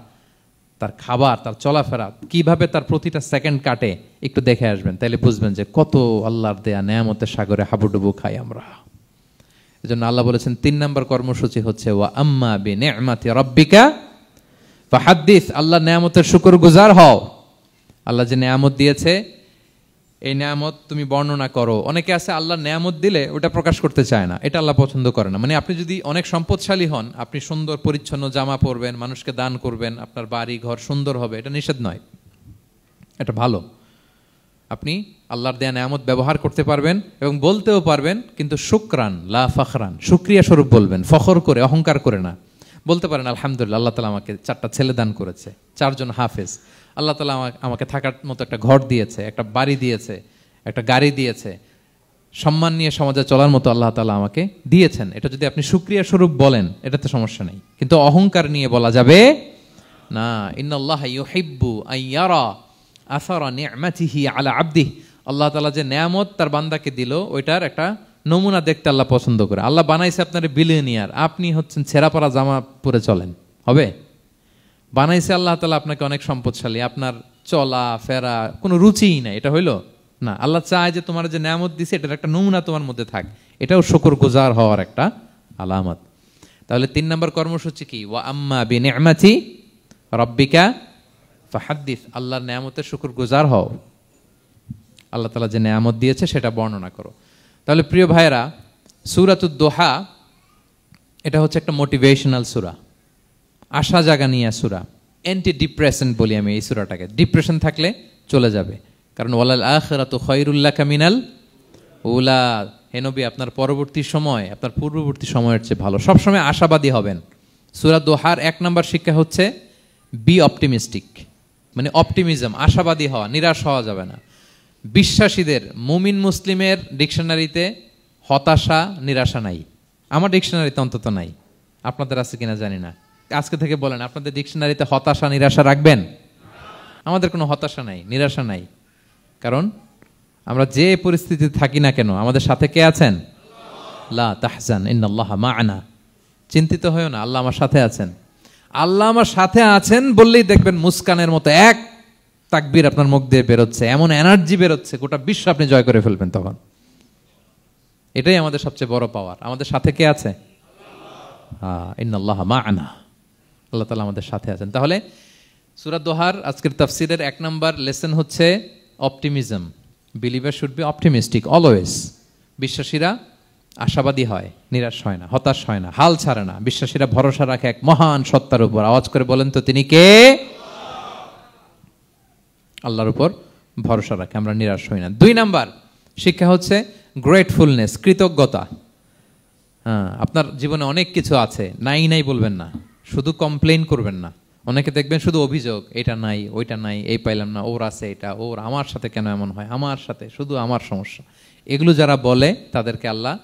তার খাবার, তার চলাফেরা, কিভাবে তার প্রতিটা সেকেন্ড কাটে, একটু দেখে আসবেন, তাইলে বুঝবেন যে কত আল্লাহর দেয়া নেয়ামতের সাগরে হাবুডুবু খাই আমরা। এজন্য আল্লাহ বলেছেন 3 নম্বর কর্মসূচি হচ্ছে ওয়া আম্মা বিনি'মাতি রাব্বিকা ফাহাদ্দিস, আল্লাহর নেয়ামতের শুকরগুজার হও। আল্লাহ যে নেয়ামত দিয়েছে এই নেয়ামত তুমি বর্ণনা করো। অনেকে আছে আল্লাহর নেয়ামত দিলে ওটা প্রকাশ করতে চায় না, এটা আল্লাহ পছন্দ করে না। মানে আপনি যদি অনেক সম্পদশালী হন, আপনি সুন্দর পরিচ্ছন্ন জামা পরবেন, মানুষকে দান করবেন, আপনার বাড়ি ঘর সুন্দর হবে, এটা নিষেধ নয়, এটা ভালো। আপনি আল্লাহর দেয়া নেয়ামত ব্যবহার করতে পারবেন এবং বলতেও পারবেন, কিন্তু শুকরান লা ফখরান, শুকরিয়া স্বরূপ বলবেন, ফখর করে অহংকার করে না। বলতে পারেন আলহামদুলিল্লাহ, আল্লাহ তাআলা আমাকে 4টা ছেলে দান করেছে, 4 জন হাফেজ, আল্লাহ তাআলা আমাকে থাকার মতো একটা ঘর দিয়েছে, একটা বাড়ি দিয়েছে, একটা গাড়ি দিয়েছে, সম্মান নিয়ে সমাজে চলার মতো আল্লাহ তাআলা আমাকে দিয়েছেন। এটা যদি আপনি শুকরিয়া স্বরূপ বলেন, এটাতে সমস্যা নেই, কিন্তু অহংকার নিয়ে বলা যাবে না। ইন্নাল্লাহা ইউহিব্বু আইয়ারা আসারা নি'মাতিহি আলা আবদিহি, আল্লাহ তাআলা যে নেয়ামত তার বান্দাকে দিল ওইটার একটা নমুনা দেখতে আল্লাহ পছন্দ করে। আল্লাহ বানাইছে আপনার বিলিয়নিয়ার, আপনি হচ্ছেন ছেঁড়াপাড়া জামা পরে চলেন, হবে? বানাইছে আল্লাহ তাআলা আপনাকে অনেক সম্পদশালী, আপনার চলা ফেরা কোনো রুচিই নাই, এটা হইলো না। আল্লাহ চায় যে তোমার যে নেয়ামত দিছে এটার একটা নমুনা তোমার মধ্যে থাক, এটাও শুকরগুজার হওয়ার একটা আলামত। তাহলে 3 নম্বর কর্মসূচি কি? ওয়া আম্মা বিনি'মাতি রাব্বিকা ফাহাদ্দিস, আল্লাহর নেয়ামতের শুকরগুজার হও, আল্লাহ তাআলা যে নেয়ামত দিয়েছে সেটা বর্ণনা করো। তাহলে প্রিয় ভাইরা, সূরাতুদ দোহা এটা হচ্ছে একটা মোটিভেশনাল সূরা, আশা জাগানিয়া সূরা, অ্যান্টি ডিপ্রেশন বলি আমি এই সূরাটাকে। ডিপ্রেশন থাকলে চলে যাবে, কারণ ওয়ালাল আখিরাতু খায়রুল লাকা মিনাল উলা, হে নবী আপনার পরবর্তী সময় আপনার পূর্ববর্তী সময়ের চেয়ে ভালো। সবসময় আশাবাদী হবেন। সূরা দোহার 1 নম্বর শিক্ষা হচ্ছে বি অপটিমিস্টিক, মানে অপটিমিজম, আশাবাদী হওয়া, নিরাশ হওয়া যাবে না। বিশ্বাসীদের, মুমিন মুসলিমের ডিকশনারিতে হতাশা নিরাশা নাই, আমার ডিকশনারিতে অন্তত নাই, আপনাদের আছে কিনা জানি না। আজকে থেকে বলেন আপনাদের ডিকশনারিতে হতাশা নিরাশা রাখবেন? আমাদের কোনো হতাশা নাই, নিরাশা নাই, কারণ আমরা যে পরিস্থিতিতে থাকি না কেন আমাদের সাথে কে আছেন? লা তাহজান ইন্নাল্লাহা মা'ানা, চিন্তিত হয়ো না, আল্লাহ আমার সাথে আছেন। আল্লাহ আমার সাথে আছেন বললেই দেখবেন মুস্কানের মতো এক তাকবীর আপনার মুখ দিয়ে বেরোচ্ছে, এমন এনার্জি বেরোচ্ছে, গোটা বিশ্ব আপনি জয় করে ফেলবেন তখন। এটাই আমাদের সবচেয়ে বড় পাওয়ার। আমাদের সাথে কে আছে? ইন্নাল্লাহা মা'ানা, আল্লাহ তাআলা আমাদের সাথে আছেন। তাহলে সূরা দোহার আজকের তাফসীরের 1 নম্বর লেসন হচ্ছে optimism. Believer should be optimistic always. বিশ্বাসীরা আশাবাদী হয়, নিরাশ হয় না, হতাশ হয় না, হাল ছাড়ে না। বিশ্বাসীরা ভরসা রাখে এক মহান সত্তার উপর। আওয়াজ করে বলেন তো তিনি কে? আল্লাহর উপর ভরসা রাখে, আমরা নিরাশ হই না। 2 নম্বর শিক্ষা হচ্ছে গ্রেটফুলনেস, কৃতজ্ঞতা। আপনার জীবনে অনেক কিছু আছে, নাই নাই বলবেন না, শুধু কমপ্লেইন করবেন না। অনেকে দেখবেন শুধু অভিযোগ, এটা নাই ওইটা নাই, এই পাইলাম না, ওর আছে এটা, ওর, আমার সাথে কেন এমন হয়, আমার সাথে শুধু আমার সমস্যা। এগুলো যারা বলে তাদেরকে আল্লাহ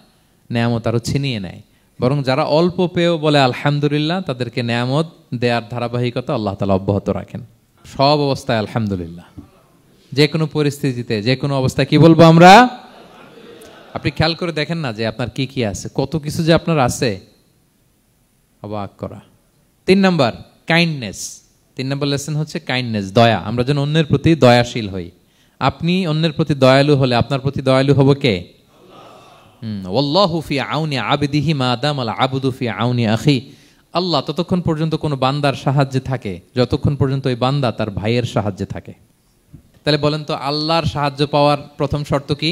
নেয়ামত আরো ছিনিয়ে নেয়। বরং যারা অল্প পেয়েও বলে আলহামদুলিল্লাহ, তাদেরকে নেয়ামত দেওয়ার ধারাবাহিকতা আল্লাহ তাআলা অব্যাহত রাখেন। সব অবস্থায় আলহামদুলিল্লাহ, যে কোনো পরিস্থিতিতে, যে কোনো অবস্থায় কি বলবো আমরা? আপনি খেয়াল করে দেখেন না যে আপনার কি কি আছে, কত কিছু যে আপনার আছে, অবাক করা। 3 নম্বর কাইন্ডনেস। 3 নম্বর লেসন হচ্ছে কাইন্ডনেস, দয়া। আমরা যেন অন্যের প্রতি দয়াশীল হই। আপনি অন্যের প্রতি দয়ালু হলে আপনার প্রতি দয়ালু হবো কে? ওয়াল্লাহু ফি আউনি আবদিহি মা দামাল আবদু ফি আউনি আখি। আল্লাহ ততক্ষণ পর্যন্ত কোনো বান্দার সাহায্যে থাকে যতক্ষণ পর্যন্ত ওই বান্দা তার ভাইয়ের সাহায্যে থাকে। তাহলে বলেন তো, আল্লাহর সাহায্য পাওয়ার প্রথম শর্ত কি?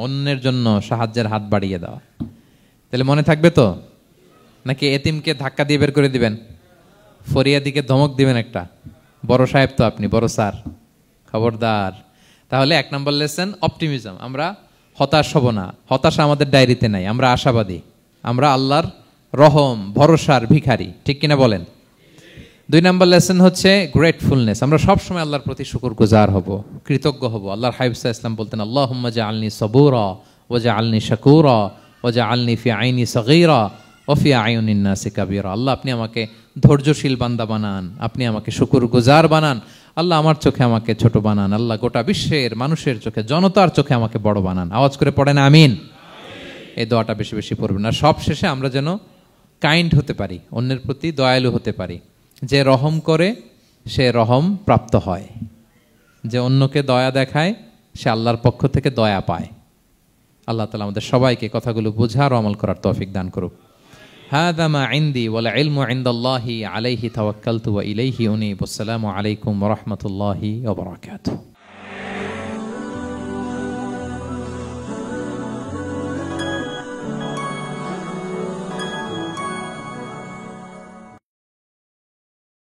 অন্যের জন্য সাহায্যের হাত বাড়িয়ে দেওয়া। তাহলে মনে থাকবে তো? নাকি এতিমকে ধাক্কা দিয়ে বের করে দিবেন, ফরিয়াদিকে ধমক দিবেন একটা? বড় সাহেব তো আপনি, বড় স্যার, খবরদার। তাহলে 1 নম্বর লেসন অপটিমিজম। আমরা হতাশ হব না, হতাশা আমাদের ডায়েরিতে নাই, আমরা আশাবাদী, আমরা আল্লাহর রহম ভরসার ভিখারি, ঠিক কিনা বলেন? 2 নম্বর লেসন হচ্ছে গ্রেটফুলনেস। আমরা সবসময় আল্লাহর প্রতি শুকরগুজার হব, কৃতজ্ঞ হব। আল্লাহর হাবিব সাল্লাল্লাহু আলাইহি ওয়াসাল্লাম বলতেন, আল্লাহুম্মা জাআলনি সাবুরা ওয়া জাআলনি শাকুরা ওয়া জাআলনি ফি আইনি সগীরা ওয়া ফি আয়ুনিন নাসি কাবীরা। আল্লাহ আপনি আমাকে ধৈর্যশীল বান্দা বানান, আপনি আমাকে শুকরগুজার বানান। আল্লাহ আমার চোখে আমাকে ছোট বানান, আল্লাহ গোটা বিশ্বের মানুষের চোখে, জনতার চোখে আমাকে বড় বানান। আওয়াজ করে পড়েন আমিন। এই দোয়াটা বেশি বেশি পড়বেন। আর সব শেষে আমরা যেন কাইন্ড হতে পারি, অন্যের প্রতি দয়ালু হতে পারি। যে রহম করে সে রহম প্রাপ্ত হয়, যে অন্যকে দয়া দেখায় সে আল্লাহর পক্ষ থেকে দয়া পায়। আল্লাহ তাআলা আমাদের সবাইকে কথাগুলো বোঝার ও আমল করার তৌফিক দান করুক। হাযা মা ইনদি ওয়াল ইলমু ইনদাল্লাহি আলাইহি তাওয়াক্কালতু ওয়া ইলাইহি উনীব। আসসালামু আলাইকুম ওয়া রাহমাতুল্লাহি ওয়া বারাকাতুহু।